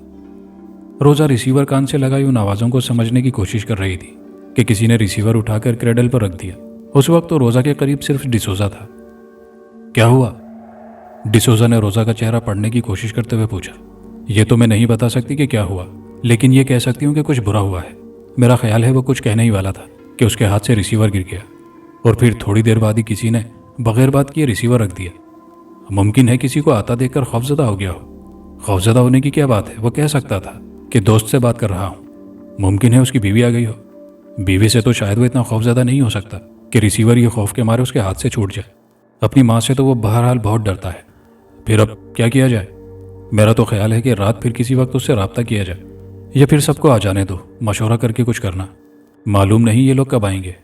रोज़ा रिसीवर कान से लगाई उन आवाज़ों को समझने की कोशिश कर रही थी कि किसी ने रिसीवर उठाकर क्रेडल पर रख दिया। उस वक्त तो रोज़ा के करीब सिर्फ डिसोजा था। क्या हुआ? डिसोजा ने रोज़ा का चेहरा पढ़ने की कोशिश करते हुए पूछा। यह तो मैं नहीं बता सकती कि क्या हुआ, लेकिन यह कह सकती हूँ कि कुछ बुरा हुआ है। मेरा ख्याल है वो कुछ कहने ही वाला था कि उसके हाथ से रिसीवर गिर गया और फिर थोड़ी देर बाद ही किसी ने बगैर बात किए रिसीवर रख दिया। मुमकिन है किसी को आता देखकर खौफजदा हो गया हो। खौफजदा होने की क्या बात है? वो कह सकता था कि दोस्त से बात कर रहा हूँ। मुमकिन है उसकी बीवी आ गई हो। बीवी से तो शायद वो इतना खौफजदा नहीं हो सकता कि रिसीवर ये खौफ के मारे उसके हाथ से छूट जाए। अपनी माँ से तो वो बहरहाल बहुत डरता है। फिर अब क्या किया जाए? मेरा तो ख्याल है कि रात फिर किसी वक्त उससे रब्ता किया जाए, या फिर सबको आ जाने दो, मशवरा करके कुछ करना। मालूम नहीं ये लोग कब आएंगे।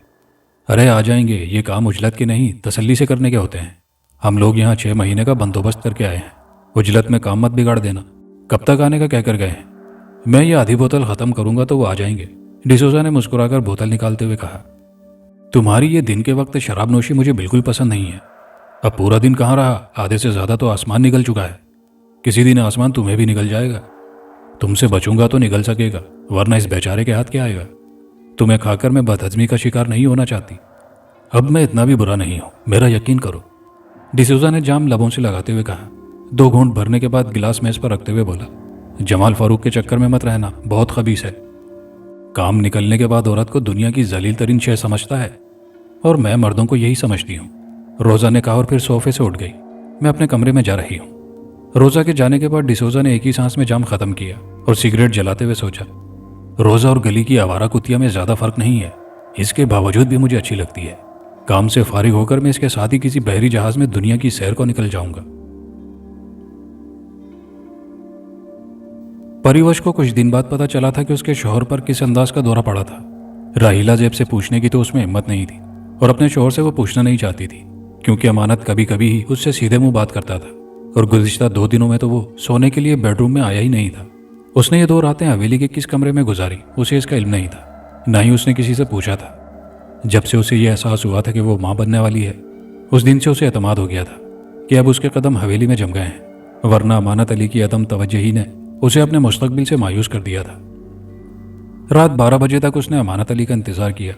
अरे आ जाएंगे, ये काम उजलत के नहीं तसल्ली से करने के होते हैं। हम लोग यहाँ 6 महीने का बंदोबस्त करके आए हैं। उजलत में काम मत बिगाड़ देना। कब तक आने का कहकर गए हैं? मैं ये आधी बोतल ख़त्म करूँगा तो वो आ जाएंगे, डिसोजा ने मुस्कुराकर बोतल निकालते हुए कहा। तुम्हारी ये दिन के वक्त शराब नोशी मुझे बिल्कुल पसंद नहीं है। अब पूरा दिन कहाँ रहा, आधे से ज़्यादा तो आसमान निकल चुका है। किसी दिन आसमान तुम्हें भी निकल जाएगा। तुमसे बचूंगा तो निकल सकेगा, वरना इस बेचारे के हाथ क्या आएगा। तुम्हें खाकर मैं बदहजमी का शिकार नहीं होना चाहती। अब मैं इतना भी बुरा नहीं हूं, मेरा यकीन करो, डिसूजा ने जाम लबों से लगाते हुए कहा। 2 घूंट भरने के बाद गिलास मेज पर रखते हुए बोला, जमाल फारूक के चक्कर में मत रहना, बहुत खबीस है। काम निकलने के बाद औरत को दुनिया की जलील तरीन शय समझता है, और मैं मर्दों को यही समझती हूँ, रोज़ा ने कहा और फिर सोफे से उठ गई। मैं अपने कमरे में जा रही हूँ। रोज़ा के जाने के बाद डिसोजा ने एक ही सांस में जाम खत्म किया और सिगरेट जलाते हुए सोचा, रोज़ा और गली की आवारा कुतिया में ज़्यादा फर्क नहीं है, इसके बावजूद भी मुझे अच्छी लगती है। काम से फारिग होकर मैं इसके साथ ही किसी बहरी जहाज़ में दुनिया की सैर को निकल जाऊंगा। परिवश को कुछ दिन बाद पता चला था कि उसके शौहर पर किस अंदाज का दौरा पड़ा था। राहिला जेब से पूछने की तो उसमें हिम्मत नहीं थी और अपने शौहर से वो पूछना नहीं चाहती थी, क्योंकि अमानत कभी कभी ही उससे सीधे मुंह बात करता था और गुज़िश्ता 2 दिनों में तो वो सोने के लिए बेडरूम में आया ही नहीं था। उसने ये 2 रातें हवेली के किस कमरे में गुजारी उसे इसका इल्म नहीं था, ना ही उसने किसी से पूछा था। जब से उसे यह एहसास हुआ था कि वो माँ बनने वाली है, उस दिन से उसे एतमाद हो गया था कि अब उसके कदम हवेली में जम गए हैं, वरना अमानत अली की अदम तवज्जही ने उसे अपने मुस्तकबिल से मायूस कर दिया था। रात 12 बजे तक उसने अमानत अली का इंतजार किया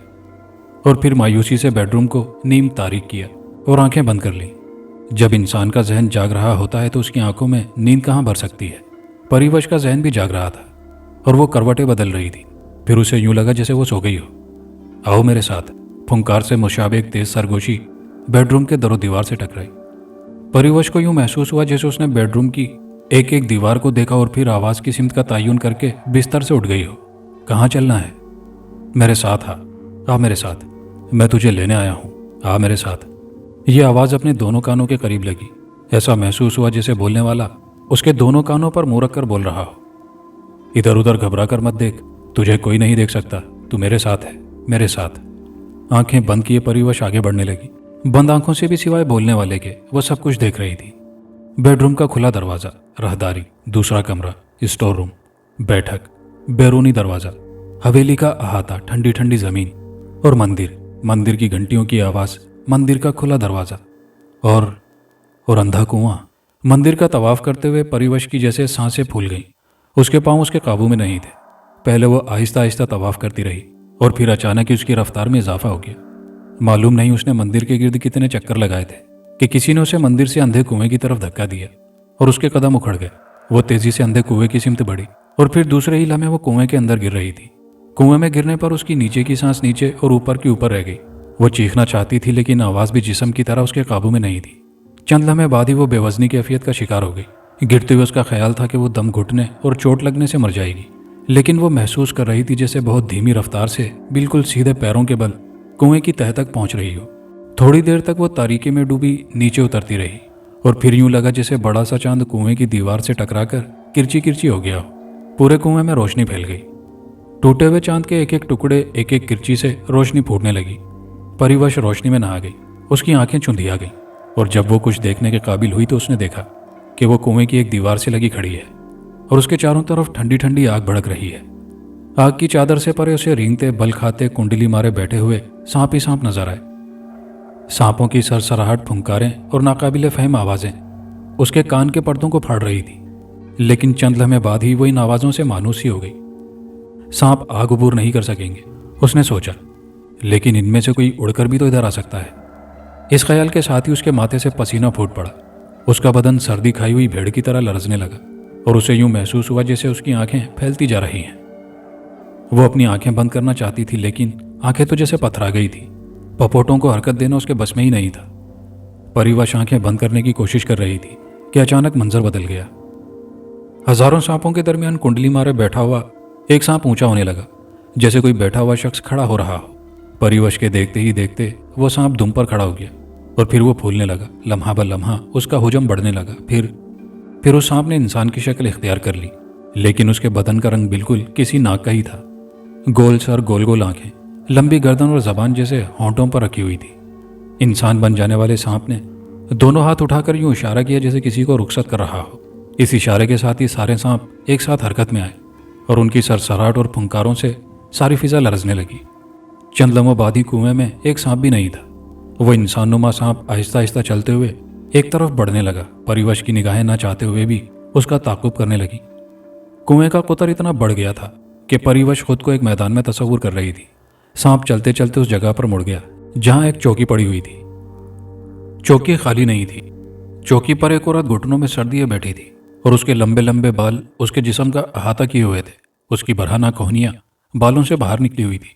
और फिर मायूसी से बेडरूम को नीम तारीक किया और आंखें बंद कर ली। जब इंसान का जहन जाग रहा होता है तो उसकी आंखों में नींद कहाँ भर सकती है। परिवश का जहन भी जाग रहा था और वो करवटें बदल रही थी। फिर उसे यूं लगा जैसे वो सो गई हो। आओ मेरे साथ, फुंकार से मुशाबे एक तेज सरगोशी बेडरूम के दरो दीवार से टकराई। परिवश को यूं महसूस हुआ जैसे उसने बेडरूम की एक एक दीवार को देखा और फिर आवाज की सिमत का तयन करके बिस्तर से उठ गई हो। कहाँ चलना है? मेरे साथ आ मेरे साथ, मैं तुझे लेने आया हूँ, आ मेरे साथ। यह आवाज अपने दोनों कानों के करीब लगी। ऐसा महसूस हुआ जैसे बोलने वाला उसके दोनों कानों पर मुंह रखकर बोल रहा हो। इधर उधर घबरा कर मत देख, तुझे कोई नहीं देख सकता, तू मेरे साथ है, मेरे साथ। आंखें बंद किए परिवश आगे बढ़ने लगी। बंद आंखों से भी सिवाय बोलने वाले के वो सब कुछ देख रही थी। बेडरूम का खुला दरवाजा, रहदारी, दूसरा कमरा, स्टोर रूम, बैठक, बैरूनी दरवाजा, हवेली का अहाता, ठंडी ठंडी जमीन और मंदिर की घंटियों की आवाज, मंदिर का खुला दरवाजा और अंधा कुआं। मंदिर का तवाफ करते हुए परिवश की जैसे सांसें फूल गईं। उसके पांव उसके काबू में नहीं थे। पहले वो आहिस्ता आहिस्ता तवाफ करती रही और फिर अचानक ही उसकी रफ्तार में इजाफा हो गया। मालूम नहीं उसने मंदिर के गिर्द कितने चक्कर लगाए थे कि किसी ने उसे मंदिर से अंधे कुएं की तरफ धक्का दिया और उसके कदम उखड़ गए। वो तेजी से अंधे कुएं की सिमत बढ़ी और फिर दूसरे ही लम्हे वो कुएं के अंदर गिर रही थी। कुएं में गिरने पर उसकी नीचे की सांस नीचे और ऊपर की ऊपर रह गई। वो चीखना चाहती थी लेकिन आवाज भी जिस्म की तरह उसके काबू में नहीं थी। चंद लम्हे बाद ही वो बेवजनी कैफियत का शिकार हो गई। गिरते हुए उसका ख्याल था कि वो दम घुटने और चोट लगने से मर जाएगी, लेकिन वो महसूस कर रही थी जैसे बहुत धीमी रफ्तार से बिल्कुल सीधे पैरों के बल कुएं की तह तक पहुंच रही हो। थोड़ी देर तक वो तारीकी में डूबी नीचे उतरती रही और फिर यूं लगा जैसे बड़ा सा चांद कुएं की दीवार से टकराकर किरची किरची हो गया हो। पूरे कुएं में रोशनी फैल गई। टूटे हुए चांद के एक एक टुकड़े एक एक किरची से रोशनी फूटने लगी। परिवश रोशनी में नहा गई। उसकी आंखें चुंधिया गईं और जब वो कुछ देखने के काबिल हुई तो उसने देखा कि वो कुएं की एक दीवार से लगी खड़ी है और उसके चारों तरफ ठंडी ठंडी आग भड़क रही है। आग की चादर से परे उसे रेंगते बल खाते कुंडली मारे बैठे हुए सांप ही सांप नजर आए। सांपों की सरसराहट, फुंकारें और नाकाबिले फहम आवाजें उसके कान के पर्दों को फाड़ रही थी, लेकिन चंद लम्हे बाद ही वो इन आवाजों से मानूस ही हो गई। सांप आग उबूर नहीं कर सकेंगे, उसने सोचा, लेकिन इनमें से कोई उड़कर भी तो इधर आ सकता है। इस ख्याल के साथ ही उसके माथे से पसीना फूट पड़ा। उसका बदन सर्दी खाई हुई भेड़ की तरह लरजने लगा और उसे यूं महसूस हुआ जैसे उसकी आंखें फैलती जा रही हैं। वो अपनी आंखें बंद करना चाहती थी, लेकिन आंखें तो जैसे पथरा गई थी। पपोटों को हरकत देना उसके बस में ही नहीं था। परिवश आंखें बंद करने की कोशिश कर रही थी कि अचानक मंजर बदल गया। हजारों सांपों के दरमियान कुंडली मारे बैठा हुआ एक सांप ऊंचा होने लगा, जैसे कोई बैठा हुआ शख्स खड़ा हो रहा हो। परिवश के देखते ही देखते वो सांप दुम पर खड़ा हो गया और फिर वो फूलने लगा। लम्हा ब लम्हा उसका हुजम बढ़ने लगा। फिर उस सांप ने इंसान की शक्ल इख्तियार कर ली, लेकिन उसके बदन का रंग बिल्कुल किसी नाग का ही था। गोल सर, गोल गोल आंखें, लंबी गर्दन और जबान जैसे होंठों पर रखी हुई थी। इंसान बन जाने वाले सांप ने दोनों हाथ उठाकर यूं इशारा किया जैसे किसी को रुखसत कर रहा हो। इस इशारे के साथ ही सारे सांप एक साथ हरकत में आए और उनकी सरसराहट और फुंकारों से सारी फिजा लरजने लगी। चंद लम्हों बाद ही कुएं में एक सांप भी नहीं था। वो इंसानुमा सांप आहिस्ता आहिस्ता चलते हुए एक तरफ बढ़ने लगा। परिवश की निगाहें ना चाहते हुए भी उसका ताकुब करने लगी। कुएं का कुतर इतना बढ़ गया था कि परिवश खुद को एक मैदान में तस्वुर कर रही थी। सांप चलते चलते उस जगह पर मुड़ गया जहां एक चौकी पड़ी हुई थी। चौकी खाली नहीं थी। चौकी पर एक औरत घुटनों में सर दिए बैठी थी और उसके लंबे लंबे बाल उसके जिस्म का अहाता किए हुए थे। उसकी बरहना कोहनियां बालों से बाहर निकली हुई थी।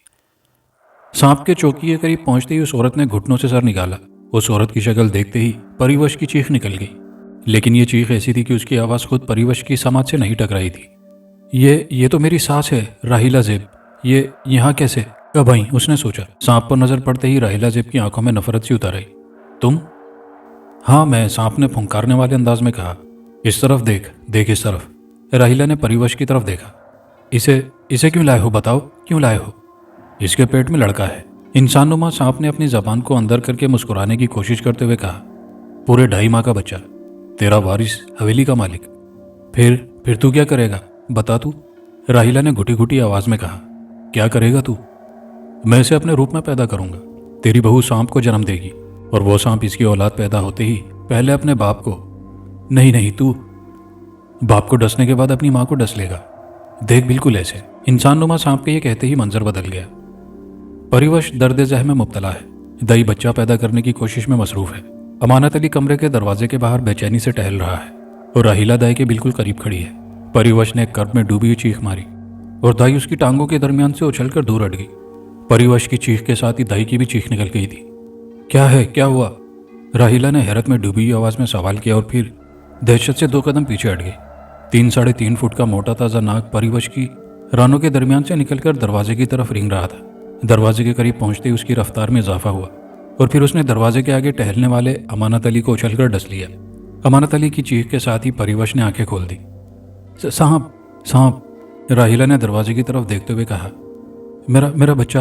सांप के चौकी के करीब पहुंचते ही उस औरत ने घुटनों से सर निकाला। उस औरत की शक्ल देखते ही परिवश की चीख निकल गई, लेकिन ये चीख ऐसी थी कि उसकी आवाज खुद परिवश की समाज से नहीं टकराई थी। ये तो मेरी सास है, राहिला ज़ेब। ये यहाँ कैसे, कब आई? उसने सोचा। सांप पर नजर पड़ते ही राहिला ज़ेब की आंखों में नफरत सी उतर आई। तुम? हाँ मैं, सांप ने फुंकारने वाले अंदाज में कहा। इस तरफ देख, देख इस तरफ। राहिला ने परिवश की तरफ देखा। इसे इसे क्यों लाए हो, बताओ क्यों लाए हो? इसके पेट में लड़का है। इंसानुमा सांप ने अपनी जबान को अंदर करके मुस्कुराने की कोशिश करते हुए कहा। पूरे 2.5 माह का बच्चा, तेरा वारिस, हवेली का मालिक। फिर तू क्या करेगा, बता तू? राहिला ने घुटी घुटी आवाज में कहा। क्या करेगा तू? मैं इसे अपने रूप में पैदा करूंगा। तेरी बहू सांप को जन्म देगी और वो सांप इसकी औलाद पैदा होते ही पहले अपने बाप को, नहीं तू बाप को डसने के बाद अपनी मां को डस लेगा। देख, बिल्कुल ऐसे। इंसानुमा सांप के ये कहते ही मंजर बदल गया। परिवश दर्द जह में मुब्तला है। दई बच्चा पैदा करने की कोशिश में मसरूफ है। अमानत अली कमरे के दरवाजे के बाहर बेचैनी से टहल रहा है और राहिला दाई के बिल्कुल करीब खड़ी है। परिवश ने कर्ब में डूबी हुई चीख मारी और दाई उसकी टांगों के दरमियान से उछलकर दूर हट गई। परिवश की चीख के साथ ही दाई की भी चीख निकल गई थी। क्या है, क्या हुआ? राहिला ने हैरत में डूबी हुई आवाज में सवाल किया और फिर दहशत से 2 कदम पीछे हट गई। 3-3.5 फुट का मोटा ताजा नाक परिवश की रानों के दरमियान से निकलकर दरवाजे की तरफ रेंग रहा था। दरवाजे के करीब पहुंचते ही उसकी रफ्तार में इजाफा हुआ और फिर उसने दरवाजे के आगे टहलने वाले अमानत अली को उछलकर डस लिया। अमानत अली की चीख के साथ ही परिवश ने आंखें खोल दी। सांप, सांप, राहिला ने दरवाजे की तरफ देखते हुए कहा। मेरा बच्चा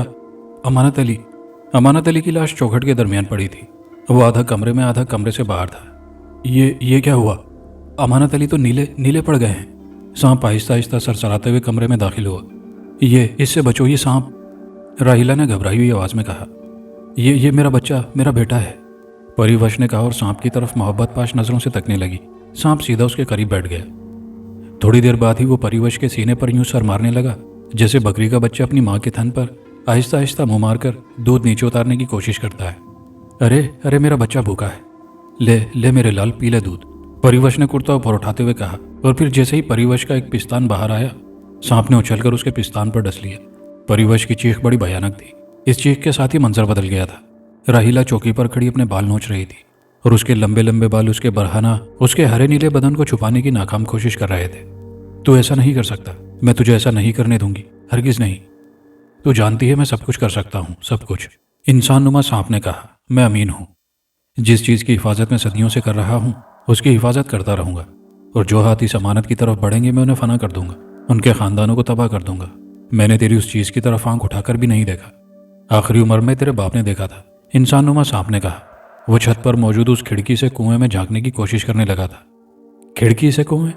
अमानत अली की लाश चौखट के दरमियान पड़ी थी। वो आधा कमरे में आधा कमरे से बाहर था। ये क्या हुआ? अमानत अली तो नीले पड़ गए हैं। सांप आहिस्ता आहिस्ता सरसराते हुए कमरे में दाखिल हुआ। इससे बचो, ये सांप, राहिला ने घबराई हुई आवाज में कहा। ये मेरा बच्चा, मेरा बेटा है, परिवश ने कहा और सांप की तरफ मोहब्बत पाश नजरों से तकने लगी। सांप सीधा उसके करीब बैठ गया। थोड़ी देर बाद ही वो परिवश के सीने पर यूं सर मारने लगा जैसे बकरी का बच्चा अपनी माँ के थन पर आहिस्ता आहिस्ता मुंह मारकर दूध नीचे उतारने की कोशिश करता है। अरे मेरा बच्चा भूखा है, ले मेरे लाल, पी ले दूध, परिवश ने कुर्ता ऊपर उठाते हुए कहा। और फिर जैसे ही परिवश का एक पिस्तान बाहर आया, सांप ने उछलकर उसके पिस्तान पर डस लिया। परिवश की चीख बड़ी भयानक थी। इस चीख के साथ ही मंजर बदल गया था। राहिला चौकी पर खड़ी अपने बाल नोच रही थी और उसके लंबे लंबे बाल उसके बरहाना, उसके हरे नीले बदन को छुपाने की नाकाम कोशिश कर रहे थे। तू ऐसा नहीं कर सकता, मैं तुझे ऐसा नहीं करने दूंगी, हरगिज नहीं। तू जानती है मैं सब कुछ कर सकता हूँ, सब कुछ, इंसानुमा सांप ने कहा। मैं अमीन हूँ। जिस चीज़ की हिफाजत मैं सदियों से कर रहा हूँ उसकी हिफाजत करता रहूंगा और जो हाथ इस अमानत की तरफ बढ़ेंगे मैं उन्हें फना कर दूंगा, उनके खानदानों को तबाह कर दूंगा। मैंने तेरी उस चीज़ की तरफ आंख उठाकर भी नहीं देखा। आखिरी उम्र में तेरे बाप ने देखा था, इंसानुमा सांप ने कहा। वो छत पर मौजूद उस खिड़की से कुएं में झांकने की कोशिश करने लगा था। खिड़की से कुएं?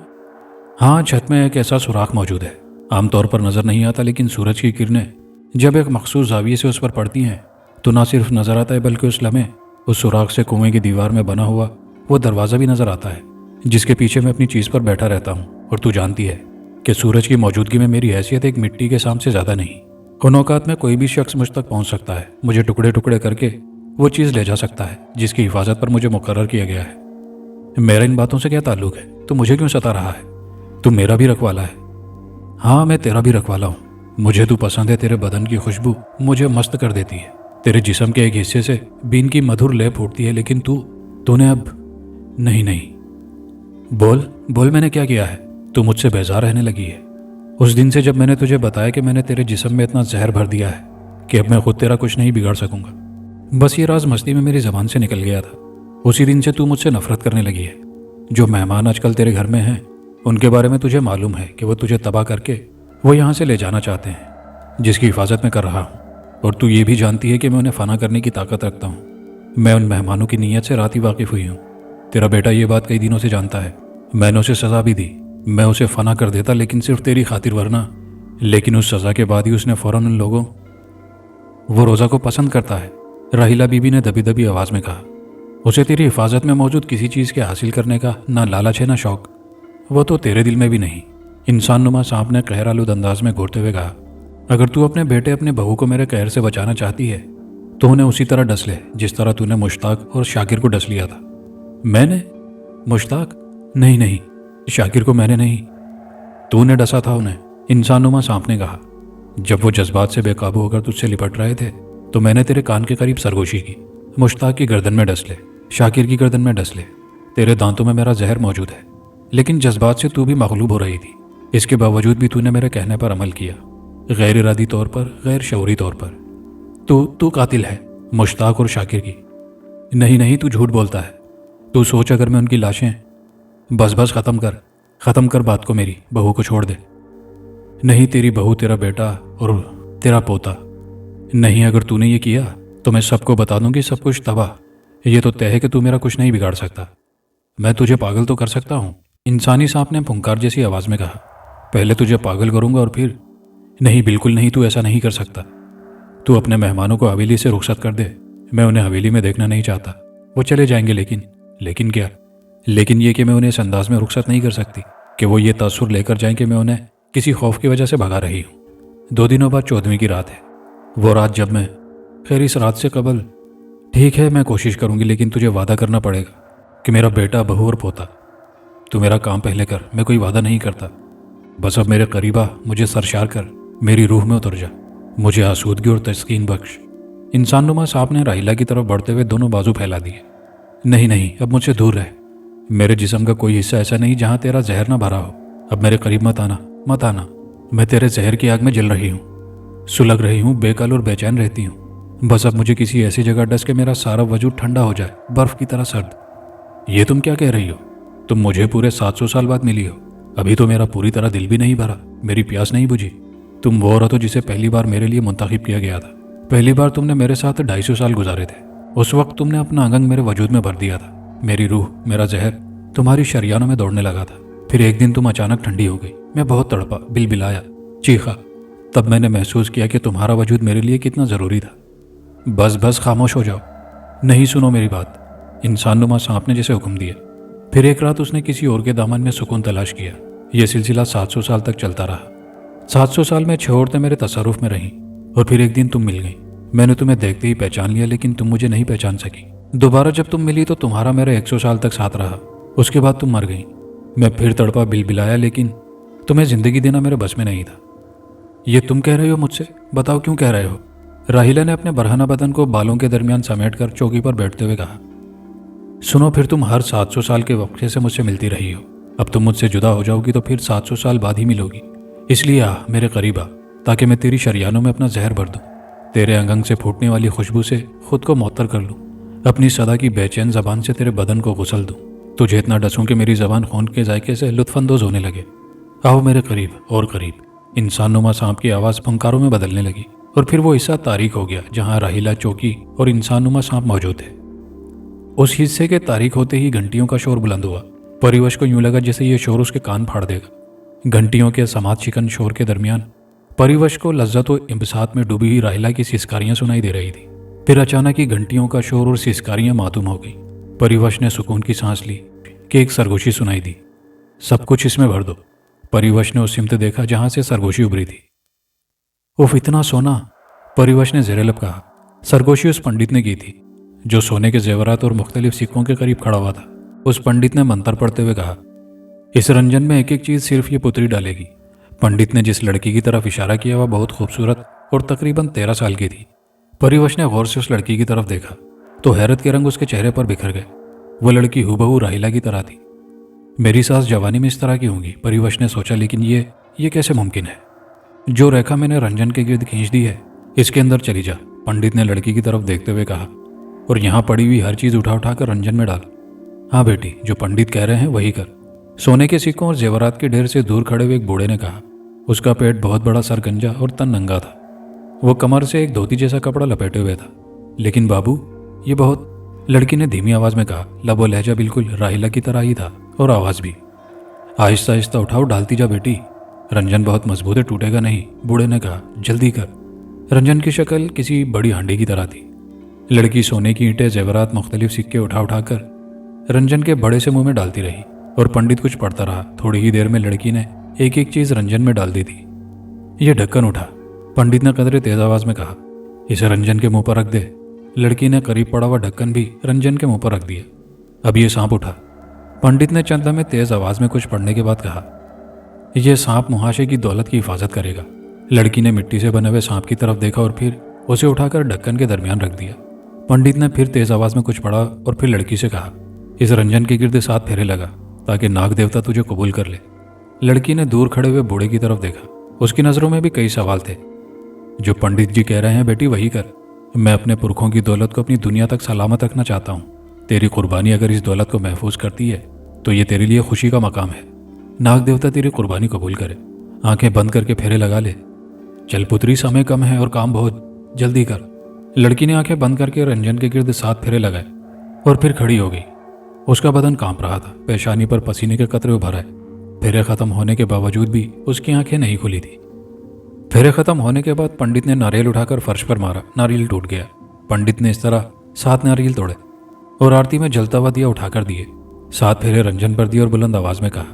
हाँ, छत में एक ऐसा सुराख मौजूद है। आमतौर पर नजर नहीं आता, लेकिन सूरज की किरणें जब एक मखसूस जाविये से उस पर पड़ती हैं तो ना सिर्फ नजर आता है बल्कि उस लम्हे उस सुराख से कुएं की दीवार में बना हुआ वो दरवाज़ा भी नजर आता है जिसके पीछे मैं अपनी चीज़ पर बैठा रहता हूँ। और तू जानती है कि सूरज की मौजूदगी में मेरी हैसियत एक मिट्टी के सांप से ज़्यादा नहीं। उन औकात में कोई भी शख्स मुझ तक पहुँच सकता है, मुझे टुकड़े टुकड़े करके वो चीज़ ले जा सकता है जिसकी हिफाजत पर मुझे मुकर्रर किया गया है। मेरा इन बातों से क्या ताल्लुक है? तू मुझे क्यों सता रहा है? तू मेरा भी रखवाला है। हाँ, मैं तेरा भी रखवाला हूँ। मुझे तू पसंद है। तेरे बदन की खुशबू मुझे मस्त कर देती है। तेरे जिस्म के एक हिस्से से बीन की मधुर लय फूटती है, लेकिन तूने अब नहीं। बोल मैंने क्या किया है? तू मुझसे बेजार रहने लगी है। उस दिन से जब मैंने तुझे बताया कि मैंने तेरे जिस्म में इतना जहर भर दिया है कि अब मैं खुद तेरा कुछ नहीं बिगाड़ सकूंगा, बस ये राज मस्ती में मेरी जबान से निकल गया था। उसी दिन से तू मुझसे नफरत करने लगी है। जो मेहमान आजकल तेरे घर में हैं उनके बारे में तुझे मालूम है कि वो तुझे तबाह करके वो यहाँ से ले जाना चाहते हैं, जिसकी हिफाजत में कर रहा हूँ। और तू ये भी जानती है कि मैं उन्हें फना करने की ताकत रखता हूँ। मैं उन मेहमानों की नीयत से रात ही वाकिफ हुई हूँ। तेरा बेटा ये बात कई दिनों से जानता है। मैंने उसे सज़ा भी दी। मैं उसे फना कर देता, लेकिन सिर्फ तेरी खातिर, वरना। लेकिन उस सज़ा के बाद ही उसने फ़ौरन उन लोगों, वो रोज़ा को पसंद करता है, राहिला बीबी ने दबी दबी आवाज़ में कहा। उसे तेरी हिफाजत में मौजूद किसी चीज़ के हासिल करने का ना लालच है ना शौक। वो तो तेरे दिल में भी नहीं। इंसानुमा सांप ने कहर आलूद अंदाज में घूरते हुए कहा। अगर तू अपने बेटे अपने बहू को मेरे कहर से बचाना चाहती है तो उन्हें उसी तरह डस ले जिस तरह तूने मुश्ताक और शाकिर को डस लिया था। मैंने? मुश्ताक? नहीं, शाकिर को मैंने नहीं, तूने डसा था उन्हें, इंसानुमा सांप ने कहा। जब वो जज्बात से बेकाबू होकर तुझसे लिपट रहे थे तो मैंने तेरे कान के करीब सरगोशी की। मुश्ताक की गर्दन में डस ले, शाकिर की गर्दन में डस ले। तेरे दांतों में मेरा जहर मौजूद है, लेकिन जज्बात से तू भी मगलूब हो रही थी। इसके बावजूद भी तूने मेरे कहने पर अमल किया, गैर इरादी तौर पर, गैर शऊरी तौर पर। तू कातिल है मुश्ताक और शाकिर की। नहीं, तू झूठ बोलता है। तू सोच, अगर मैं उनकी लाशें, बस ख़त्म कर, ख़त्म कर बात को मेरी, बहू को छोड़ दे। नहीं, तेरी बहू, तेरा बेटा और तेरा पोता। नहीं, अगर तूने ये किया तो मैं सबको बता दूंगी, सब कुछ तबाह। ये तो तय है कि तू मेरा कुछ नहीं बिगाड़ सकता। मैं तुझे पागल तो कर सकता हूँ, इंसानी सांप ने फुंकार जैसी आवाज़ में कहा। पहले तुझे पागल करूंगा और फिर। नहीं, बिल्कुल नहीं, तू ऐसा नहीं कर सकता। तू अपने मेहमानों को हवेली से रुखसत कर दे। मैं उन्हें हवेली में देखना नहीं चाहता। वो चले जाएंगे, लेकिन क्या? लेकिन ये कि मैं उन्हें इस अंदाज में रुखसत नहीं कर सकती कि वो ये तासुर लेकर जाएं कि मैं उन्हें किसी खौफ की वजह से भगा रही हूँ। 2 दिनों बाद 14वीं की रात है। वो रात जब मैं, खैर इस रात से कबल। ठीक है, मैं कोशिश करूंगी, लेकिन तुझे वादा करना पड़ेगा कि मेरा बेटा, बहू और पोता। तू मेरा काम पहले कर, मैं कोई वादा नहीं करता। बस अब मेरे करीब आ, मुझे सरशार कर, मेरी रूह में उतर जा, मुझे आसूदगी और तस्कीन बख्श। इंसानुमा सांप ने राहिला की तरफ बढ़ते हुए दोनों बाजू फैला दिए। नहीं नहीं, अब मुझसे दूर रह। मेरे जिस्म का कोई हिस्सा ऐसा नहीं जहां तेरा जहर ना भरा हो। अब मेरे करीब मत आना, मत आना। मैं तेरे जहर की आग में जल रही हूँ, सुलग रही हूँ, बेकल और बेचैन रहती हूँ। बस अब मुझे किसी ऐसी जगह डस के मेरा सारा वजूद ठंडा हो जाए, बर्फ की तरह सर्द। ये तुम क्या कह रही हो? तुम मुझे पूरे 700 साल बाद मिली हो। अभी तो मेरा पूरी तरह दिल भी नहीं भरा, मेरी प्यास नहीं बुझी। तुम वो औरत हो जिसे पहली बार मेरे लिए मुंतखब किया गया था। पहली बार तुमने मेरे साथ 250 साल गुजारे थे। उस वक्त तुमने अपना अंग मेरे वजूद में भर दिया था। मेरी रूह, मेरा जहर तुम्हारी शरियानों में दौड़ने लगा था। फिर एक दिन तुम अचानक ठंडी हो गई। मैं बहुत तड़पा, बिलबिलाया, चीखा। तब मैंने महसूस किया कि तुम्हारा वजूद मेरे लिए कितना ज़रूरी था। बस बस, खामोश हो जाओ। नहीं, सुनो मेरी बात। इंसानुमा सांप ने जैसे हुक्म दिया। फिर एक रात उसने किसी और के दामन में सुकून तलाश किया। यह सिलसिला 700 साल तक चलता रहा। 700 साल में 6 औरतें मेरे तसरुफ में रहीं और फिर एक दिन तुम मिल गई। मैंने तुम्हें देखते ही पहचान लिया, लेकिन तुम मुझे नहीं पहचान सकी। दोबारा जब तुम मिली तो तुम्हारा मेरा 100 साल तक साथ रहा। उसके बाद तुम मर गई। मैं फिर तड़पा, बिलबिलाया, लेकिन तुम्हें जिंदगी देना मेरे बस में नहीं था। ये तुम कह रहे हो मुझसे? बताओ क्यों कह रहे हो? राहिला ने अपने बरहना बदन को बालों के दरमियान समेट कर चौकी पर बैठते हुए कहा। सुनो, फिर तुम हर 700 साल के वक्फे से मुझसे मिलती रही हो। अब तुम मुझसे जुदा हो जाओगी तो फिर 700 साल बाद ही मिलोगी। इसलिए आ, मेरे करीब आ, ताकि मैं तेरी शरियानों में अपना जहर भर दूं। तेरे अंग से फूटने वाली खुशबू से खुद को मुअत्तर कर लूं। अपनी सदा की बेचैन जबान से तेरे बदन को गुसल दूं। तुझे इतना डसूं कि मेरी जबान खून के जायके से लुत्फानंदोज होने लगे। आओ मेरे करीब और करीब। इंसानुमा सांप की आवाज़ फंकारों में बदलने लगी और फिर वो हिस्सा तारीक हो गया जहां राहिला, चौकी और इंसानुमा सांप मौजूद थे। उस हिस्से के तारीक होते ही घंटियों का शोर बुलंद हुआ। परिवश को यूं लगा जैसे ये शोर उसके कान फाड़ देगा। घंटियों के समात शिकन शोर के दरमियान परिवश को लज्जत और इंबसात में डूबी हुई राहिला की सिसकारियां सुनाई दे रही थी। फिर अचानक ही घंटियों का शोर और सिसकारियां मातूम हो गई। परिवश ने सुकून की सांस ली कि एक सरगोशी सुनाई दी। सब कुछ इसमें भर दो। परिवश ने उस सिमत देखा जहां से सरगोशी उभरी थी। उफ, इतना सोना! परिवश ने ज़ेरे-लब कहा। सरगोशी उस पंडित ने की थी जो सोने के जेवरात और मुख्तलिफ सिक्कों के करीब खड़ा हुआ था। उस पंडित ने मंत्र पढ़ते हुए कहा, इस रंजन में एक एक चीज सिर्फ ये पुत्री डालेगी। पंडित ने जिस लड़की की तरफ इशारा किया वह बहुत खूबसूरत और तकरीबन 13 साल की थी। परिवश ने गौर से उस लड़की की तरफ देखा तो हैरत के रंग उसके चेहरे पर बिखर गए। वो लड़की हूबहू राहिला की तरह थी। मेरी सास जवानी में इस तरह की होंगी, परिवश ने सोचा, लेकिन ये कैसे मुमकिन है? जो रेखा मैंने रंजन के गिर्द खींच दी है, इसके अंदर चली जा, पंडित ने लड़की की तरफ देखते हुए कहा, और यहाँ पड़ी हुई हर चीज उठा उठा कर रंजन में डाल। हाँ बेटी, जो पंडित कह रहे हैं वही कर। सोने के सिक्कों और जेवरात के ढेर से दूर खड़े हुए एक बूढ़े ने कहा। उसका पेट बहुत बड़ा, सरगंजा और तन नंगा था। वो कमर से एक धोती जैसा कपड़ा लपेटे हुए था। लेकिन बाबू, ये बहुत, लड़की ने धीमी आवाज में कहा। लबो लहजा बिल्कुल राहिला की तरह ही था और आवाज भी। आहिस्ता आहिस्ता उठाओ, डालती जा बेटी, रंजन बहुत मजबूत है, टूटेगा नहीं, बूढ़े ने कहा। जल्दी कर। रंजन की शक्ल किसी बड़ी हांडी की तरह थी। लड़की सोने की ईंटें, जेवरात, मुख्तलिफ सिक्के उठा उठाकर रंजन के बड़े से मुंह में डालती रही और पंडित कुछ पढ़ता रहा। थोड़ी ही देर में लड़की ने एक एक चीज रंजन में डाल दी थी। यह ढक्कन उठा, पंडित ने कदरे तेज आवाज में कहा। इसे रंजन के मुंह पर रख दे। लड़की ने करीब पड़ा हुआ ढक्कन भी रंजन के मुंह पर रख दिया। अब ये सांप उठा। पंडित ने चंद में तेज आवाज में कुछ पढ़ने के बाद कहा, यह सांप मुहाशे की दौलत की हिफाजत करेगा। लड़की ने मिट्टी से बने हुए सांप की तरफ देखा और फिर उसे उठाकर ढक्कन के दरमियान रख दिया। पंडित ने फिर तेज आवाज में कुछ पढ़ा और फिर लड़की से कहा, इस रंजन के गिर्द 7 फेरे लगा ताकि नाग देवता तुझे कबूल कर ले। लड़की ने दूर खड़े हुए बूढ़े की तरफ देखा। उसकी नजरों में भी कई सवाल थे। जो पंडित जी कह रहे हैं बेटी वही कर। मैं अपने पुरखों की दौलत को अपनी दुनिया तक सलामत रखना चाहता हूँ। तेरी कुर्बानी अगर इस दौलत को महफूज करती है तो ये तेरे लिए खुशी का मकाम है। नाग देवता तेरी कुर्बानी कबूल करे। आंखें बंद करके फेरे लगा ले। चल पुत्री, समय कम है और काम बहुत, जल्दी कर। लड़की ने आंखें बंद करके रंजन के गिर्द 7 फेरे लगाए और फिर खड़ी हो गई। उसका बदन कांप रहा था, पेशानी पर पसीने के कतरे उभर आए। फेरे खत्म होने के बावजूद भी उसकी आंखें नहीं खुली थी। फेरे खत्म होने के बाद पंडित ने नारियल उठाकर फर्श पर मारा, नारियल टूट गया। पंडित ने इस तरह 7 नारियल तोड़े और आरती में जलता हुआ दिया उठाकर दिए। 7 फेरे रंजन पर दिए और बुलंद आवाज में कहा,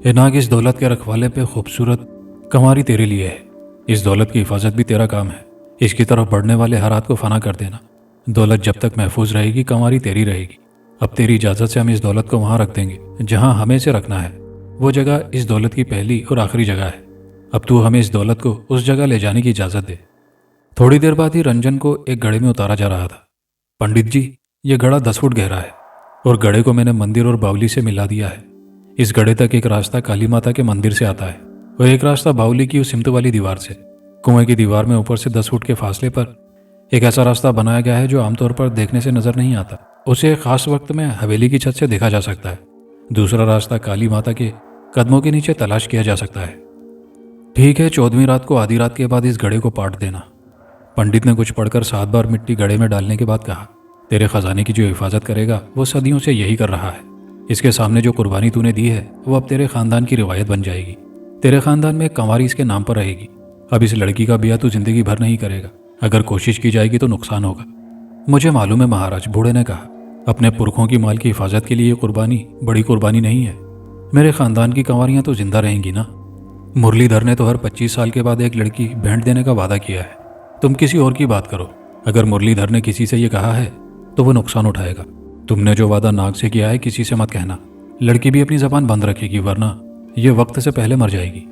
ए नाग, इस दौलत के रखवाले पे खूबसूरत कंवारी तेरे लिए है। इस दौलत की हिफाजत भी तेरा काम है। इसकी तरफ बढ़ने वाले हर हाथ को फना कर देना। दौलत जब तक महफूज रहेगी, कंवारी तेरी रहेगी। अब तेरी इजाजत से हम इस दौलत को वहां रख देंगे जहां हमें इसे रखना है। वो जगह इस दौलत की पहली और आखिरी जगह है। अब तू हमें इस दौलत को उस जगह ले जाने की इजाजत दे। थोड़ी देर बाद ही रंजन को एक गड्ढे में उतारा जा रहा था। पंडित जी, ये गड्ढा 10 फुट गहरा है और गड्ढे को मैंने मंदिर और बावली से मिला दिया है। इस गड्ढे तक एक रास्ता काली माता के मंदिर से आता है और एक रास्ता बावली की उस सिमत वाली दीवार से। कुएं की दीवार में ऊपर से 10 फुट के फासले पर एक ऐसा रास्ता बनाया गया है जो आमतौर पर देखने से नजर नहीं आता। उसे एक खास वक्त में हवेली की छत से देखा जा सकता है। दूसरा रास्ता काली माता के कदमों के नीचे तलाश किया जा सकता है। ठीक है, 14वीं रात को आधी रात के बाद इस गड्ढे को पाट देना। पंडित ने कुछ पढ़कर 7 बार मिट्टी गड्ढे में डालने के बाद कहा, तेरे खजाने की जो हिफाजत करेगा वो सदियों से यही कर रहा है। इसके सामने जो कुर्बानी तूने दी है वो अब तेरे खानदान की रिवायत बन जाएगी। तेरे खानदान में एक कंवारी इसके नाम पर रहेगी। अब इस लड़की का ब्याह तू जिंदगी भर नहीं करेगा। अगर कोशिश की जाएगी तो नुकसान होगा। मुझे मालूम है महाराज, बूढ़े ने कहा, अपने पुरखों की माल की हिफाजत के लिए ये कुर्बानी बड़ी कुर्बानी नहीं है। मेरे खानदान की कंवारियां तो जिंदा रहेंगी ना। मुरलीधर ने तो हर 25 साल के बाद एक लड़की भेंट देने का वादा किया है। तुम किसी और की बात करो। अगर मुरलीधर ने किसी से ये कहा है तो वो नुकसान उठाएगा। तुमने जो वादा नाग से किया है किसी से मत कहना। लड़की भी अपनी जबान बंद रखेगी, वरना ये वक्त से पहले मर जाएगी।